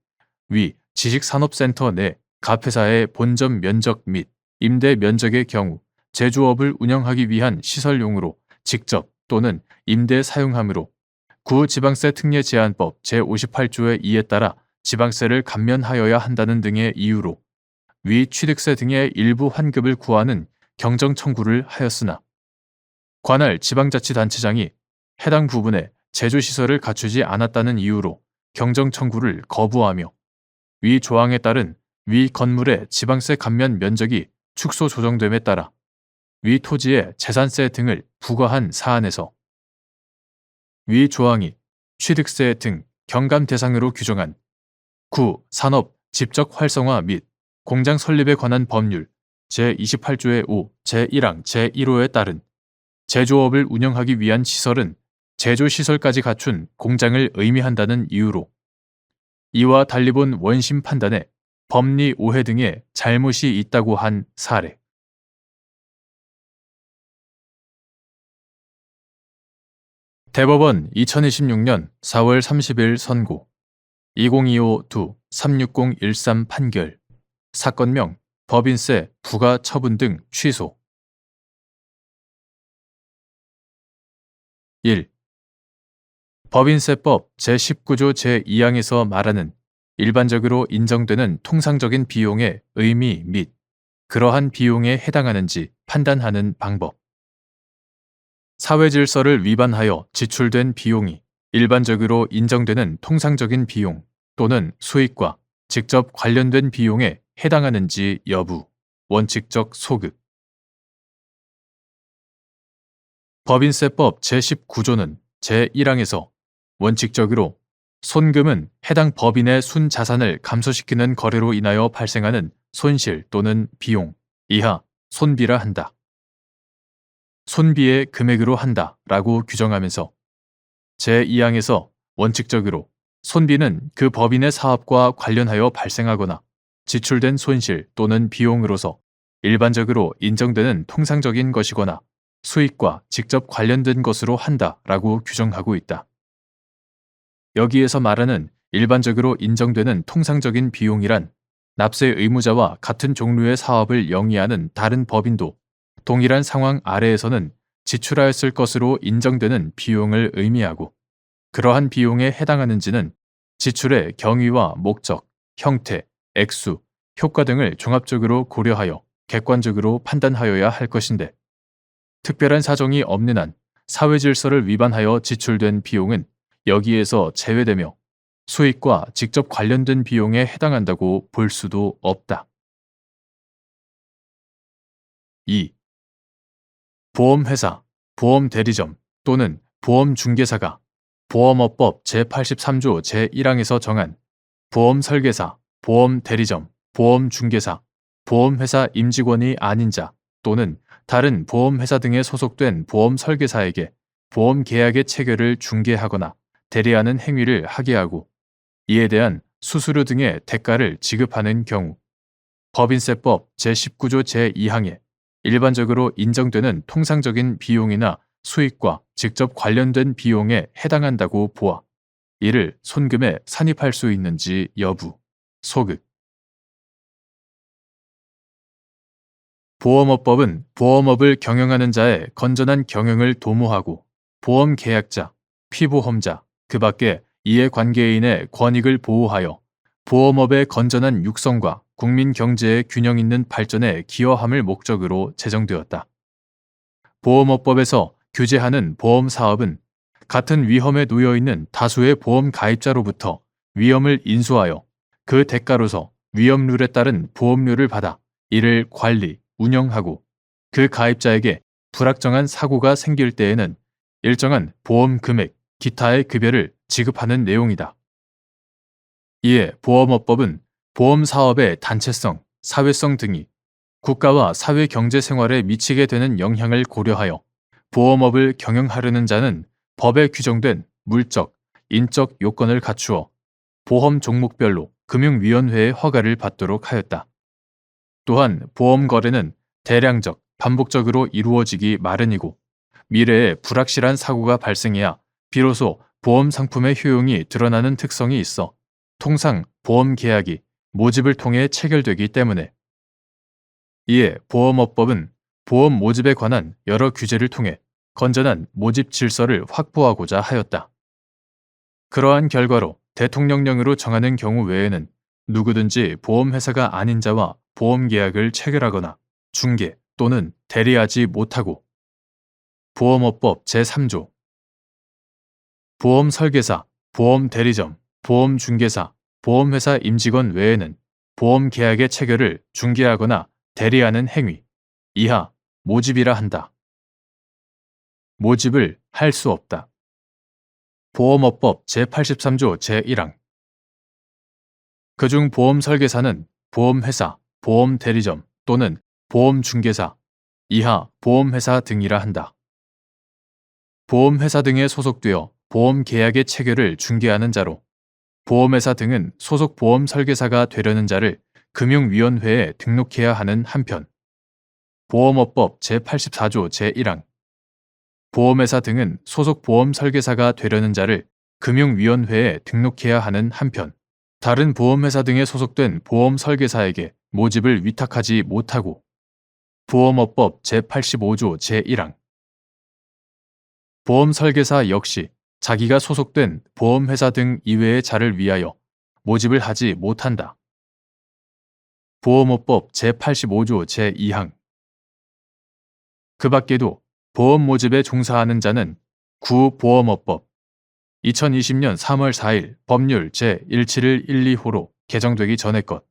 위 지식산업센터 내 갑회사의 본점 면적 및 임대 면적의 경우 제조업을 운영하기 위한 시설용으로 직접 또는 임대 사용하므로 구지방세 특례 제한법 제58조의 2에 따라 지방세를 감면하여야 한다는 등의 이유로 위 취득세 등의 일부 환급을 구하는 경정 청구를 하였으나 관할 지방자치단체장이 해당 부분에 제조시설을 갖추지 않았다는 이유로 경정 청구를 거부하며 위 조항에 따른 위 건물의 지방세 감면 면적이 축소 조정됨에 따라 위 토지의 재산세 등을 부과한 사안에서 위 조항이 취득세 등 경감 대상으로 규정한 구 산업 집적 활성화 및 공장 설립에 관한 법률 제28조의 5 제1항 제1호에 따른 제조업을 운영하기 위한 시설은 제조시설까지 갖춘 공장을 의미한다는 이유로 이와 달리 본 원심 판단에 법리 오해 등의 잘못이 있다고 한 사례. 대법원 2026년 4월 30일 선고 2025-2-36013 판결 사건명 법인세 부과 처분 등 취소 1. 법인세법 제19조 제2항에서 말하는 일반적으로 인정되는 통상적인 비용의 의미 및 그러한 비용에 해당하는지 판단하는 방법. 사회질서를 위반하여 지출된 비용이 일반적으로 인정되는 통상적인 비용 또는 수익과 직접 관련된 비용에 해당하는지 여부, 원칙적 소급. 법인세법 제19조는 제1항에서 원칙적으로 손금은 해당 법인의 순자산을 감소시키는 거래로 인하여 발생하는 손실 또는 비용 이하 손비라 한다. 손비의 금액으로 한다 라고 규정하면서 제2항에서 원칙적으로 손비는 그 법인의 사업과 관련하여 발생하거나 지출된 손실 또는 비용으로서 일반적으로 인정되는 통상적인 것이거나 수익과 직접 관련된 것으로 한다 라고 규정하고 있다. 여기에서 말하는 일반적으로 인정되는 통상적인 비용이란 납세 의무자와 같은 종류의 사업을 영위하는 다른 법인도 동일한 상황 아래에서는 지출하였을 것으로 인정되는 비용을 의미하고 그러한 비용에 해당하는지는 지출의 경위와 목적, 형태, 액수, 효과 등을 종합적으로 고려하여 객관적으로 판단하여야 할 것인데 특별한 사정이 없는 한 사회질서를 위반하여 지출된 비용은 여기에서 제외되며 수익과 직접 관련된 비용에 해당한다고 볼 수도 없다. 2. 보험회사, 보험대리점 또는 보험중개사가 보험업법 제83조 제1항에서 정한 보험설계사, 보험대리점, 보험중개사, 보험회사 임직원이 아닌 자 또는 다른 보험회사 등에 소속된 보험설계사에게 보험계약의 체결을 중개하거나 대리하는 행위를 하게 하고 이에 대한 수수료 등의 대가를 지급하는 경우 법인세법 제19조 제2항에 일반적으로 인정되는 통상적인 비용이나 수익과 직접 관련된 비용에 해당한다고 보아 이를 손금에 산입할 수 있는지 여부, 소급. 보험업법은 보험업을 경영하는 자의 건전한 경영을 도모하고 보험계약자, 피보험자, 그 밖에 이해관계인의 권익을 보호하여 보험업의 건전한 육성과 국민 경제의 균형 있는 발전에 기여함을 목적으로 제정되었다. 보험업법에서 규제하는 보험사업은 같은 위험에 놓여 있는 다수의 보험 가입자로부터 위험을 인수하여 그 대가로서 위험률에 따른 보험료를 받아 이를 관리, 운영하고 그 가입자에게 불확정한 사고가 생길 때에는 일정한 보험 금액, 기타의 급여를 지급하는 내용이다. 이에 보험업법은 보험 사업의 단체성, 사회성 등이 국가와 사회 경제 생활에 미치게 되는 영향을 고려하여 보험업을 경영하려는 자는 법에 규정된 물적, 인적 요건을 갖추어 보험 종목별로 금융위원회의 허가를 받도록 하였다. 또한 보험 거래는 대량적, 반복적으로 이루어지기 마련이고 미래에 불확실한 사고가 발생해야 비로소 보험 상품의 효용이 드러나는 특성이 있어 통상 보험 계약이 모집을 통해 체결되기 때문에 이에 보험업법은 보험 모집에 관한 여러 규제를 통해 건전한 모집 질서를 확보하고자 하였다. 그러한 결과로 대통령령으로 정하는 경우 외에는 누구든지 보험회사가 아닌 자와 보험계약을 체결하거나 중개 또는 대리하지 못하고 보험업법 제3조 보험설계사, 보험대리점, 보험중개사, 보험회사 임직원 외에는 보험계약의 체결을 중개하거나 대리하는 행위 이하 모집이라 한다. 모집을 할 수 없다. 보험업법 제83조 제1항 그중 보험설계사는 보험회사, 보험대리점 또는 보험중개사 이하 보험회사 등이라 한다. 보험회사 등에 소속되어 보험계약의 체결을 중개하는 자로 보험회사 등은 소속 보험설계사가 되려는 자를 금융위원회에 등록해야 하는 한편 보험업법 제84조 제1항 보험회사 등은 소속 보험설계사가 되려는 자를 금융위원회에 등록해야 하는 한편 다른 보험회사 등에 소속된 보험설계사에게 모집을 위탁하지 못하고 보험업법 제85조 제1항 보험설계사 역시 자기가 소속된 보험회사 등 이외의 자를 위하여 모집을 하지 못한다. 보험업법 제85조 제2항 그 밖에도 보험 모집에 종사하는 자는 구보험업법 2020년 3월 4일 법률 제17112호로 개정되기 전의 것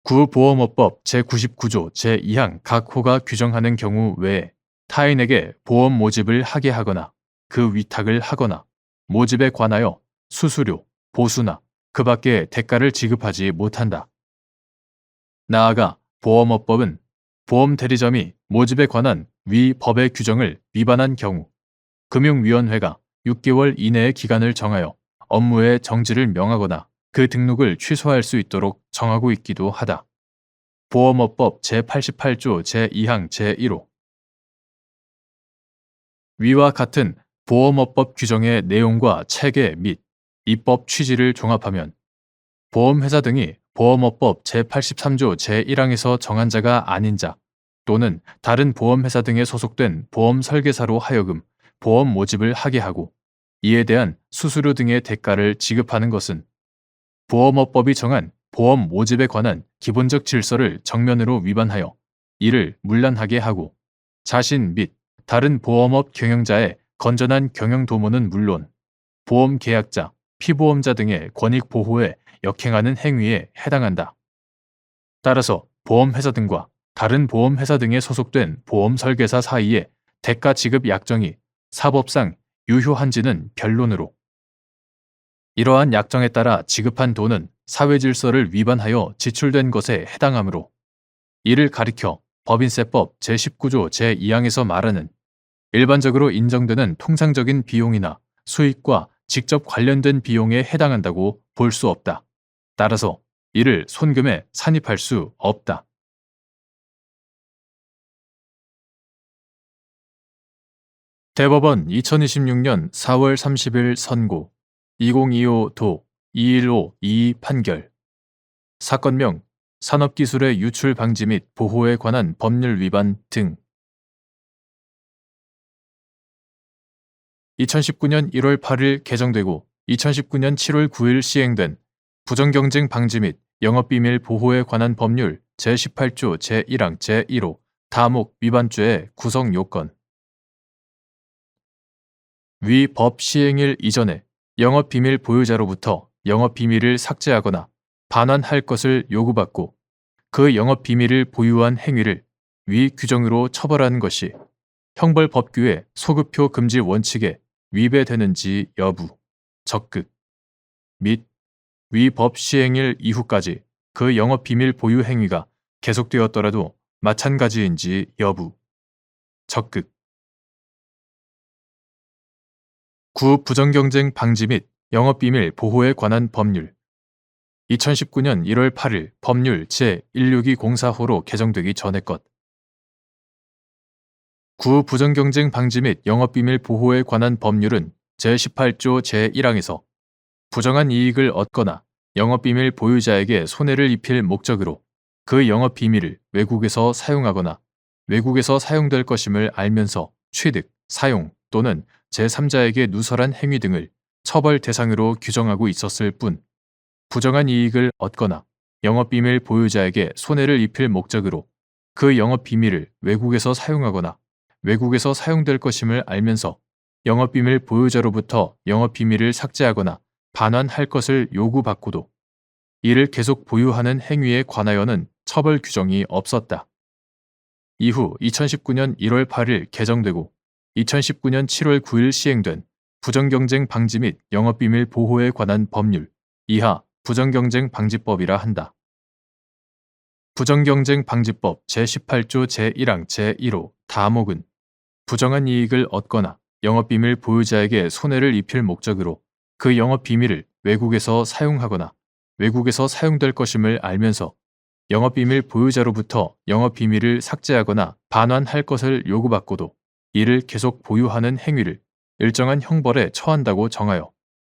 구보험업법 제99조 제2항 각 호가 규정하는 경우 외에 타인에게 보험 모집을 하게 하거나 그 위탁을 하거나 모집에 관하여 수수료, 보수나 그 밖의 대가를 지급하지 못한다. 나아가 보험업법은 보험대리점이 모집에 관한 위 법의 규정을 위반한 경우 금융위원회가 6개월 이내의 기간을 정하여 업무의 정지를 명하거나 그 등록을 취소할 수 있도록 정하고 있기도 하다. 보험업법 제88조 제2항 제1호 위와 같은 보험업법 규정의 내용과 체계 및 입법 취지를 종합하면 보험회사 등이 보험업법 제83조 제1항에서 정한 자가 아닌 자 또는 다른 보험회사 등에 소속된 보험설계사로 하여금 보험 모집을 하게 하고 이에 대한 수수료 등의 대가를 지급하는 것은 보험업법이 정한 보험 모집에 관한 기본적 질서를 정면으로 위반하여 이를 문란하게 하고 자신 및 다른 보험업 경영자의 건전한 경영 도모는 물론 보험 계약자, 피보험자 등의 권익 보호에 역행하는 행위에 해당한다. 따라서 보험회사 등과 다른 보험회사 등에 소속된 보험설계사 사이의 대가 지급 약정이 사법상 유효한지는 변론으로 이러한 약정에 따라 지급한 돈은 사회질서를 위반하여 지출된 것에 해당하므로 이를 가리켜 법인세법 제19조 제2항에서 말하는 일반적으로 인정되는 통상적인 비용이나 수익과 직접 관련된 비용에 해당한다고 볼 수 없다. 따라서 이를 손금에 산입할 수 없다. 대법원 2026년 4월 30일 선고 2025도 21522 판결 사건명 산업기술의 유출 방지 및 보호에 관한 법률 위반 등 2019년 1월 8일 개정되고 2019년 7월 9일 시행된 부정경쟁 방지 및 영업비밀 보호에 관한 법률 제18조 제1항 제1호 다목 위반죄의 구성 요건 위 법 시행일 이전에 영업비밀 보유자로부터 영업비밀을 삭제하거나 반환할 것을 요구받고 그 영업비밀을 보유한 행위를 위 규정으로 처벌하는 것이 형벌법규의 소급표 금지 원칙에 위배되는지 여부, 적극, 및 위 법 시행일 이후까지 그 영업비밀 보유 행위가 계속되었더라도 마찬가지인지 여부, 적극. 구 부정경쟁 방지 및 영업비밀 보호에 관한 법률 2019년 1월 8일 법률 제16204호로 개정되기 전의 것. 구 부정경쟁 방지 및 영업비밀 보호에 관한 법률은 제18조 제1항에서 부정한 이익을 얻거나 영업비밀 보유자에게 손해를 입힐 목적으로 그 영업비밀을 외국에서 사용하거나 외국에서 사용될 것임을 알면서 취득, 사용 또는 제3자에게 누설한 행위 등을 처벌 대상으로 규정하고 있었을 뿐, 부정한 이익을 얻거나 영업비밀 보유자에게 손해를 입힐 목적으로 그 영업비밀을 외국에서 사용하거나 외국에서 사용될 것임을 알면서 영업비밀 보유자로부터 영업비밀을 삭제하거나 반환할 것을 요구받고도 이를 계속 보유하는 행위에 관하여는 처벌 규정이 없었다. 이후 2019년 1월 8일 개정되고 2019년 7월 9일 시행된 부정경쟁 방지 및 영업비밀 보호에 관한 법률 이하 부정경쟁 방지법이라 한다. 부정경쟁 방지법 제18조 제1항 제1호 다목은 부정한 이익을 얻거나 영업비밀 보유자에게 손해를 입힐 목적으로 그 영업비밀을 외국에서 사용하거나 외국에서 사용될 것임을 알면서 영업비밀 보유자로부터 영업비밀을 삭제하거나 반환할 것을 요구받고도 이를 계속 보유하는 행위를 일정한 형벌에 처한다고 정하여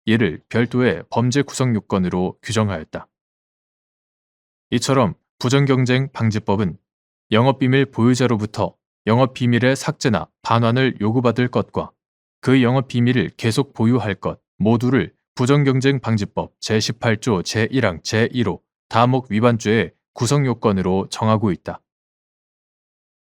이를 별도의 범죄 구성 요건으로 규정하였다. 이처럼 부정경쟁 방지법은 영업비밀 보유자로부터 영업비밀의 삭제나 반환을 요구받을 것과 그 영업비밀을 계속 보유할 것 모두를 부정경쟁 방지법 제18조 제1항 제1호 다목 위반죄의 구성 요건으로 정하고 있다.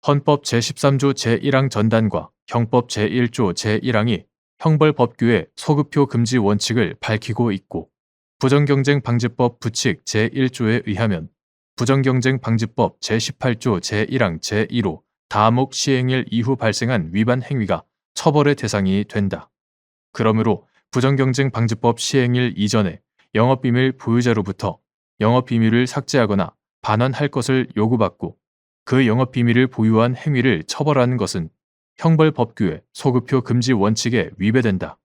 헌법 제13조 제1항 전단과 형법 제1조 제1항이 형벌법규의 소급표 금지 원칙을 밝히고 있고 부정경쟁 방지법 부칙 제1조에 의하면 부정경쟁 방지법 제18조 제1항 제1호 다목 시행일 이후 발생한 위반 행위가 처벌의 대상이 된다. 그러므로 부정경쟁 방지법 시행일 이전에 영업비밀 보유자로부터 영업비밀을 삭제하거나 반환할 것을 요구받고 그 영업비밀을 보유한 행위를 처벌하는 것은 형벌법규의 소급표 금지 원칙에 위배된다.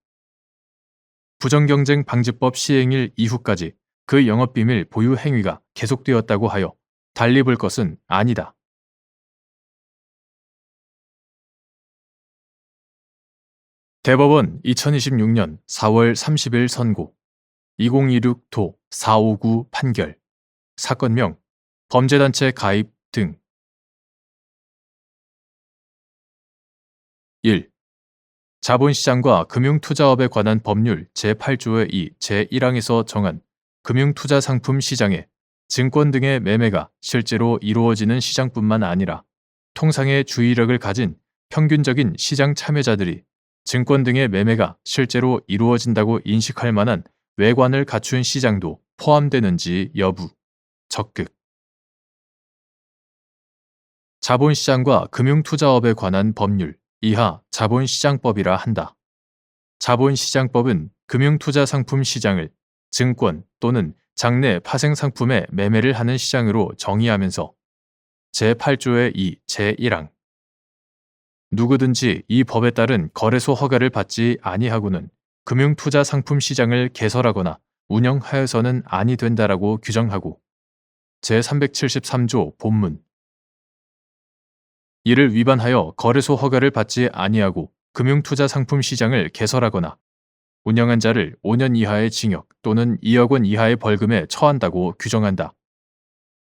부정경쟁 방지법 시행일 이후까지 그 영업비밀 보유 행위가 계속되었다고 하여 달리 볼 것은 아니다. 대법원 2026년 4월 30일 선고 2026도 459 판결 사건명 범죄단체 가입 등 1. 자본시장과 금융투자업에 관한 법률 제8조의 2 제1항에서 정한 금융투자상품 시장에 증권 등의 매매가 실제로 이루어지는 시장뿐만 아니라 통상의 주의력을 가진 평균적인 시장 참여자들이 증권 등의 매매가 실제로 이루어진다고 인식할 만한 외관을 갖춘 시장도 포함되는지 여부, 적극. 자본시장과 금융투자업에 관한 법률 이하 자본시장법이라 한다. 자본시장법은 금융투자상품 시장을 증권 또는 장내 파생상품의 매매를 하는 시장으로 정의하면서 제8조의 2 제1항 누구든지 이 법에 따른 거래소 허가를 받지 아니하고는 금융투자상품 시장을 개설하거나 운영하여서는 아니 된다라고 규정하고 제373조 본문 이를 위반하여 거래소 허가를 받지 아니하고 금융투자상품 시장을 개설하거나 운영한 자를 5년 이하의 징역 또는 2억 원 이하의 벌금에 처한다고 규정한다.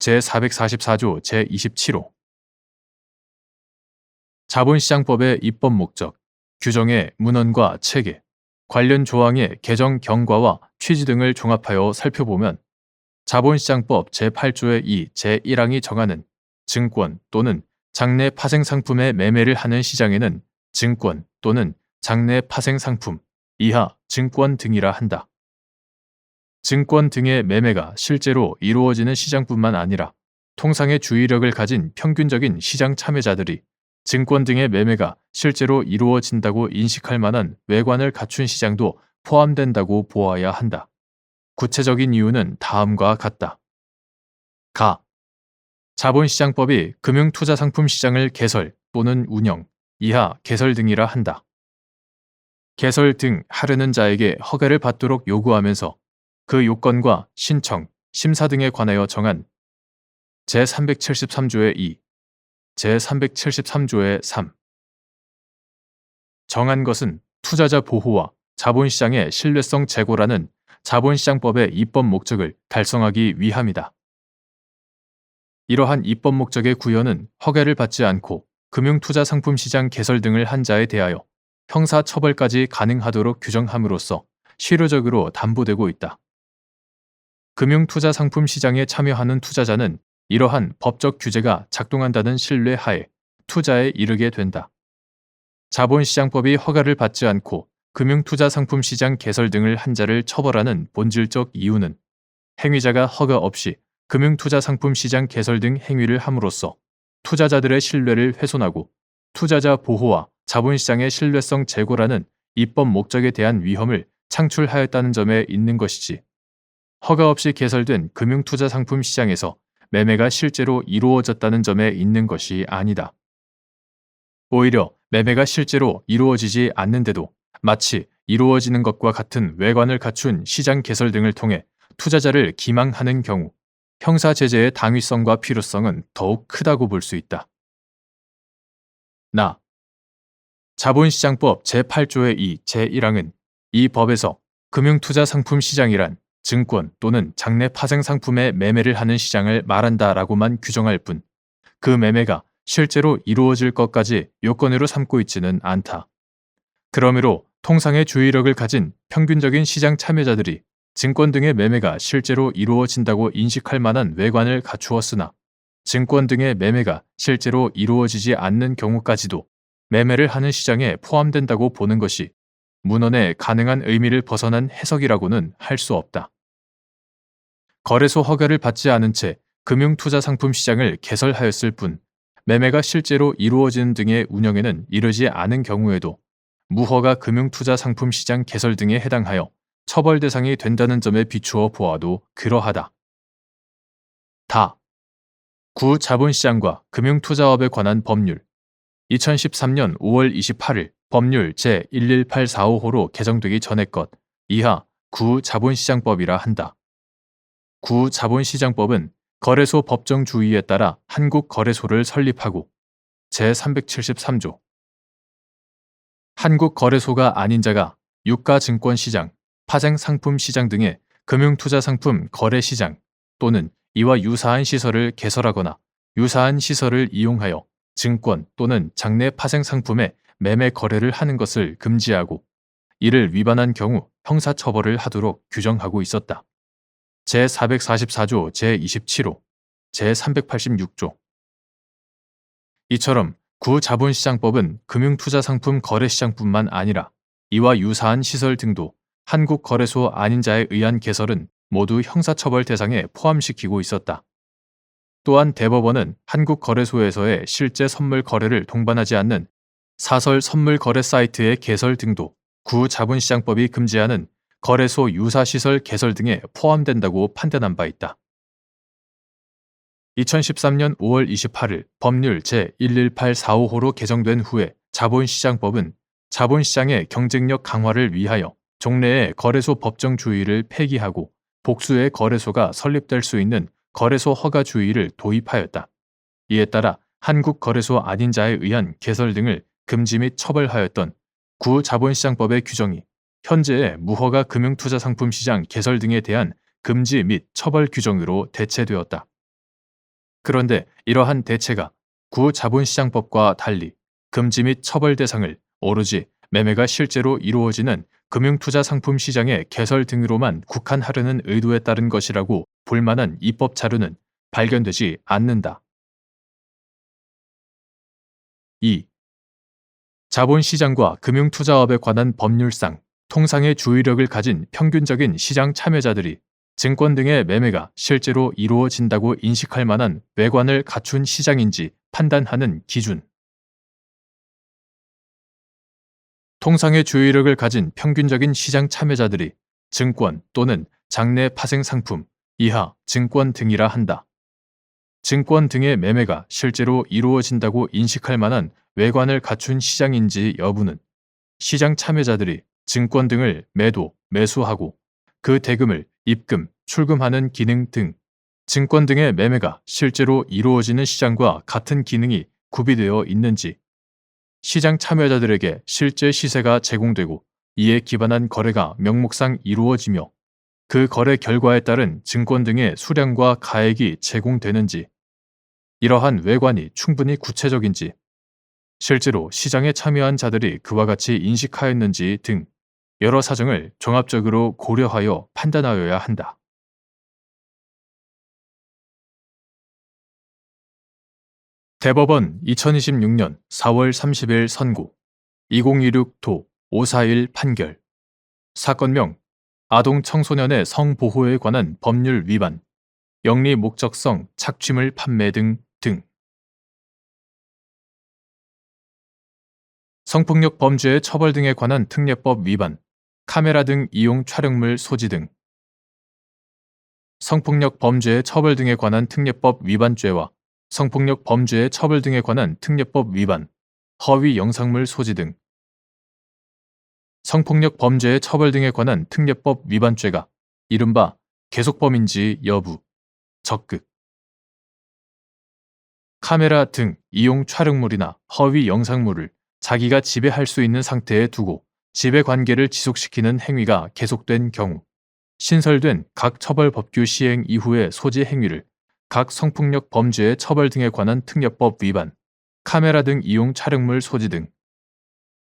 제444조 제27호 자본시장법의 입법 목적, 규정의 문헌과 체계, 관련 조항의 개정 경과와 취지 등을 종합하여 살펴보면 자본시장법 제8조의 2 제1항이 정하는 증권 또는 장내 파생상품의 매매를 하는 시장에는 증권 또는 장내 파생상품 이하 증권 등이라 한다. 증권 등의 매매가 실제로 이루어지는 시장뿐만 아니라 통상의 주의력을 가진 평균적인 시장 참여자들이 증권 등의 매매가 실제로 이루어진다고 인식할 만한 외관을 갖춘 시장도 포함된다고 보아야 한다. 구체적인 이유는 다음과 같다. 가. 자본시장법이 금융투자상품시장을 개설 또는 운영, 이하 개설 등이라 한다. 개설 등 하려는 자에게 허가를 받도록 요구하면서 그 요건과 신청, 심사 등에 관하여 정한 제373조의 2, 제373조의 3 정한 것은 투자자 보호와 자본시장의 신뢰성 제고라는 자본시장법의 입법 목적을 달성하기 위함이다. 이러한 입법 목적의 구현은 허가를 받지 않고 금융투자상품시장 개설 등을 한 자에 대하여 형사처벌까지 가능하도록 규정함으로써 실효적으로 담보되고 있다. 금융투자상품시장에 참여하는 투자자는 이러한 법적 규제가 작동한다는 신뢰하에 투자에 이르게 된다. 자본시장법이 허가를 받지 않고 금융투자상품시장 개설 등을 한 자를 처벌하는 본질적 이유는 행위자가 허가 없이 금융투자상품시장 개설 등 행위를 함으로써 투자자들의 신뢰를 훼손하고 투자자 보호와 자본시장의 신뢰성 제고라는 입법 목적에 대한 위험을 창출하였다는 점에 있는 것이지, 허가 없이 개설된 금융투자상품 시장에서 매매가 실제로 이루어졌다는 점에 있는 것이 아니다. 오히려 매매가 실제로 이루어지지 않는데도 마치 이루어지는 것과 같은 외관을 갖춘 시장 개설 등을 통해 투자자를 기망하는 경우 형사 제재의 당위성과 필요성은 더욱 크다고 볼 수 있다. 자본시장법 제8조의 2, 제1항은 이 법에서 금융투자상품시장이란 증권 또는 장내 파생상품의 매매를 하는 시장을 말한다라고만 규정할 뿐, 그 매매가 실제로 이루어질 것까지 요건으로 삼고 있지는 않다. 그러므로 통상의 주의력을 가진 평균적인 시장 참여자들이 증권 등의 매매가 실제로 이루어진다고 인식할 만한 외관을 갖추었으나 증권 등의 매매가 실제로 이루어지지 않는 경우까지도 매매를 하는 시장에 포함된다고 보는 것이 문헌의 가능한 의미를 벗어난 해석이라고는 할 수 없다. 거래소 허가를 받지 않은 채 금융투자상품 시장을 개설하였을 뿐 매매가 실제로 이루어지는 등의 운영에는 이르지 않은 경우에도 무허가 금융투자상품 시장 개설 등에 해당하여 처벌 대상이 된다는 점에 비추어 보아도 그러하다. 구 자본시장과 금융투자업에 관한 법률 2013년 5월 28일 법률 제1184호로 개정되기 전의 것 이하 구 자본시장법이라 한다. 구 자본시장법은 거래소 법정 주의에 따라 한국거래소를 설립하고 제373조 한국거래소가 아닌 자가 유가증권시장, 파생상품시장 등의 금융투자상품 거래시장 또는 이와 유사한 시설을 개설하거나 유사한 시설을 이용하여 증권 또는 장내 파생상품의 매매 거래를 하는 것을 금지하고 이를 위반한 경우 형사처벌을 하도록 규정하고 있었다. 제444조 제27호, 제386조 이처럼 구자본시장법은 금융투자상품 거래시장뿐만 아니라 이와 유사한 시설 등도 한국거래소 아닌 자에 의한 개설은 모두 형사처벌 대상에 포함시키고 있었다. 또한 대법원은 한국거래소에서의 실제 선물 거래를 동반하지 않는 사설 선물 거래 사이트의 개설 등도 구자본시장법이 금지하는 거래소 유사시설 개설 등에 포함된다고 판단한 바 있다. 2013년 5월 28일 법률 제1184호로 개정된 후에 자본시장법은 자본시장의 경쟁력 강화를 위하여 종래의 거래소 법정 주의를 폐기하고 복수의 거래소가 설립될 수 있는 거래소 허가 주의를 도입하였다. 이에 따라 한국거래소 아닌 자에 의한 개설 등을 금지 및 처벌하였던 구자본시장법의 규정이 현재의 무허가 금융투자상품시장 개설 등에 대한 금지 및 처벌 규정으로 대체되었다. 그런데 이러한 대체가 구자본시장법과 달리 금지 및 처벌 대상을 오로지 매매가 실제로 이루어지는 금융투자상품 시장의 개설 등으로만 국한하려는 의도에 따른 것이라고 볼 만한 입법 자료는 발견되지 않는다. 2. 자본시장과 금융투자업에 관한 법률상 통상의 주의력을 가진 평균적인 시장 참여자들이 증권 등의 매매가 실제로 이루어진다고 인식할 만한 외관을 갖춘 시장인지 판단하는 기준 통상의 주의력을 가진 평균적인 시장 참여자들이 증권 또는 장내 파생 상품, 이하 증권 등이라 한다. 증권 등의 매매가 실제로 이루어진다고 인식할 만한 외관을 갖춘 시장인지 여부는 시장 참여자들이 증권 등을 매도, 매수하고 그 대금을 입금, 출금하는 기능 등 증권 등의 매매가 실제로 이루어지는 시장과 같은 기능이 구비되어 있는지, 시장 참여자들에게 실제 시세가 제공되고 이에 기반한 거래가 명목상 이루어지며 그 거래 결과에 따른 증권 등의 수량과 가액이 제공되는지, 이러한 외관이 충분히 구체적인지, 실제로 시장에 참여한 자들이 그와 같이 인식하였는지 등 여러 사정을 종합적으로 고려하여 판단하여야 한다. 대법원 2026년 4월 30일 선고 2026도 541 판결. 사건명 아동 청소년의 성보호에 관한 법률 위반, 영리 목적성 착취물 판매 등 성폭력 범죄의 처벌 등에 관한 특례법 위반, 카메라 등 이용 촬영물 소지 등 성폭력 범죄의 처벌 등에 관한 특례법 위반죄와 성폭력 범죄의 처벌 등에 관한 특례법 위반, 허위 영상물 소지 등 성폭력 범죄의 처벌 등에 관한 특례법 위반죄가 이른바 계속범인지 여부, 적극 카메라 등 이용 촬영물이나 허위 영상물을 자기가 지배할 수 있는 상태에 두고 지배 관계를 지속시키는 행위가 계속된 경우 신설된 각 처벌법규 시행 이후의 소지 행위를 각 성폭력 범죄의 처벌 등에 관한 특례법 위반, 카메라 등 이용 촬영물 소지 등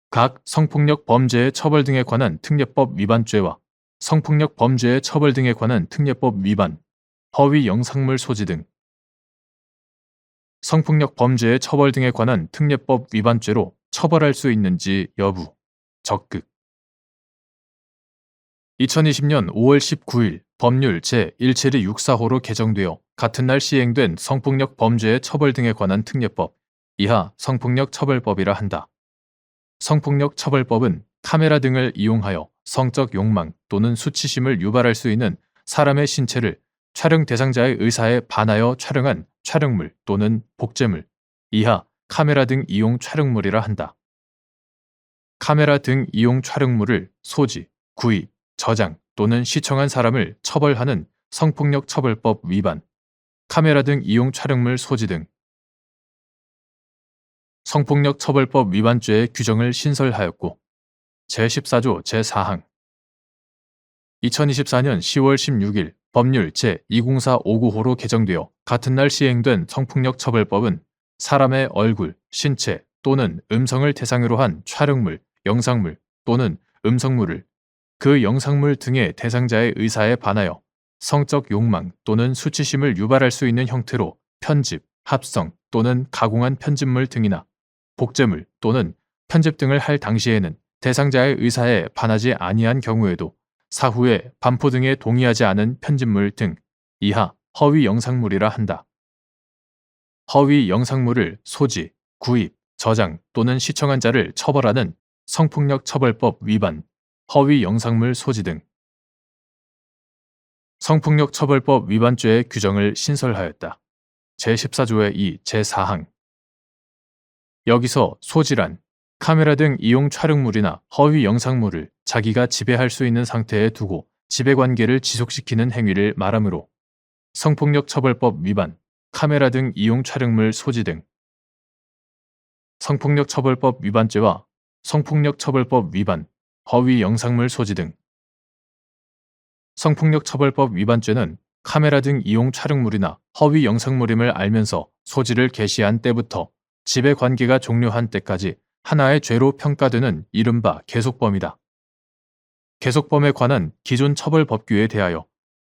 각 성폭력 범죄의 처벌 등에 관한 특례법 위반죄와 성폭력 범죄의 처벌 등에 관한 특례법 위반, 허위 영상물 소지 등 성폭력 범죄의 처벌 등에 관한 특례법 위반죄로 처벌할 수 있는지 여부, 적극 2020년 5월 19일 법률 제17264호로 개정되어 같은 날 시행된 성폭력 범죄의 처벌 등에 관한 특례법, 이하 성폭력 처벌법이라 한다. 성폭력 처벌법은 카메라 등을 이용하여 성적 욕망 또는 수치심을 유발할 수 있는 사람의 신체를 촬영 대상자의 의사에 반하여 촬영한 촬영물 또는 복제물, 이하 카메라 등 이용 촬영물이라 한다. 카메라 등 이용 촬영물을 소지, 구입, 저장 또는 시청한 사람을 처벌하는 성폭력 처벌법 위반, 카메라 등 이용 촬영물 소지 등 성폭력 처벌법 위반죄의 규정을 신설하였고 제14조 제4항 2024년 10월 16일 법률 제204595호로 개정되어 같은 날 시행된 성폭력 처벌법은 사람의 얼굴, 신체 또는 음성을 대상으로 한 촬영물, 영상물 또는 음성물을 그 영상물 등의 대상자의 의사에 반하여 성적 욕망 또는 수치심을 유발할 수 있는 형태로 편집, 합성 또는 가공한 편집물 등이나 복제물 또는 편집 등을 할 당시에는 대상자의 의사에 반하지 아니한 경우에도 사후에 반포 등에 동의하지 않은 편집물 등 이하 허위 영상물이라 한다. 허위 영상물을 소지, 구입, 저장 또는 시청한 자를 처벌하는 성폭력 처벌법 위반, 허위 영상물 소지 등 성폭력 처벌법 위반죄의 규정을 신설하였다. 제14조의 2 제4항 여기서 소지란 카메라 등 이용 촬영물이나 허위 영상물을 자기가 지배할 수 있는 상태에 두고 지배관계를 지속시키는 행위를 말하므로 성폭력 처벌법 위반, 카메라 등 이용 촬영물 소지 등 성폭력 처벌법 위반죄와 성폭력 처벌법 위반, 허위 영상물 소지 등 성폭력 처벌법 위반죄는 카메라 등 이용 촬영물이나 허위 영상물임을 알면서 소지를 개시한 때부터 지배관계가 종료한 때까지 하나의 죄로 평가되는 이른바 계속범이다. 계속범에 관한 기존 처벌법규에 대하여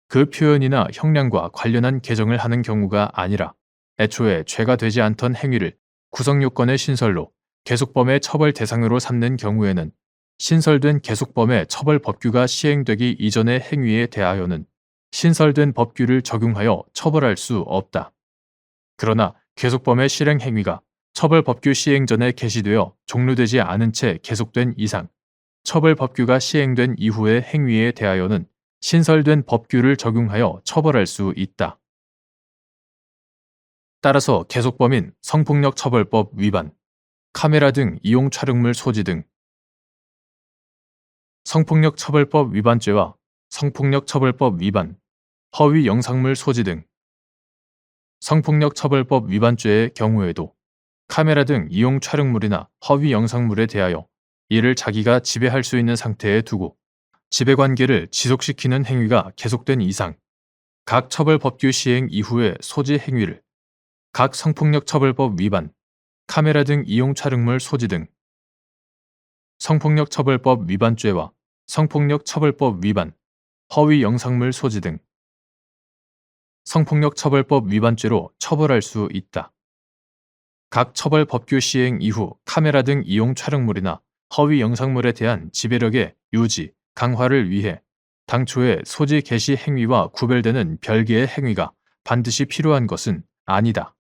그 표현이나 형량과 관련한 개정을 하는 경우가 아니라 애초에 죄가 되지 않던 행위를 구성요건의 신설로 계속범의 처벌 대상으로 삼는 경우에는 신설된 계속범의 처벌법규가 시행되기 이전의 행위에 대하여는 신설된 법규를 적용하여 처벌할 수 없다. 그러나 계속범의 실행 행위가 처벌법규 시행 전에 게시되어 종료되지 않은 채 계속된 이상, 처벌법규가 시행된 이후의 행위에 대하여는 신설된 법규를 적용하여 처벌할 수 있다. 따라서 계속범인 성폭력처벌법 위반, 카메라 등 이용 촬영물 소지 등 성폭력처벌법 위반죄와 성폭력처벌법 위반, 허위 영상물 소지 등 성폭력처벌법 위반죄의 경우에도 카메라 등 이용 촬영물이나 허위 영상물에 대하여 이를 자기가 지배할 수 있는 상태에 두고 지배관계를 지속시키는 행위가 계속된 이상, 각 처벌법규 시행 이후의 소지 행위를 각 성폭력처벌법 위반, 카메라 등 이용 촬영물 소지 등 성폭력처벌법 위반죄와 성폭력처벌법 위반, 허위 영상물 소지 등 성폭력처벌법 위반죄로 처벌할 수 있다. 각 처벌법규 시행 이후 카메라 등 이용 촬영물이나 허위 영상물에 대한 지배력의 유지, 강화를 위해 당초의 소지 개시 행위와 구별되는 별개의 행위가 반드시 필요한 것은 아니다.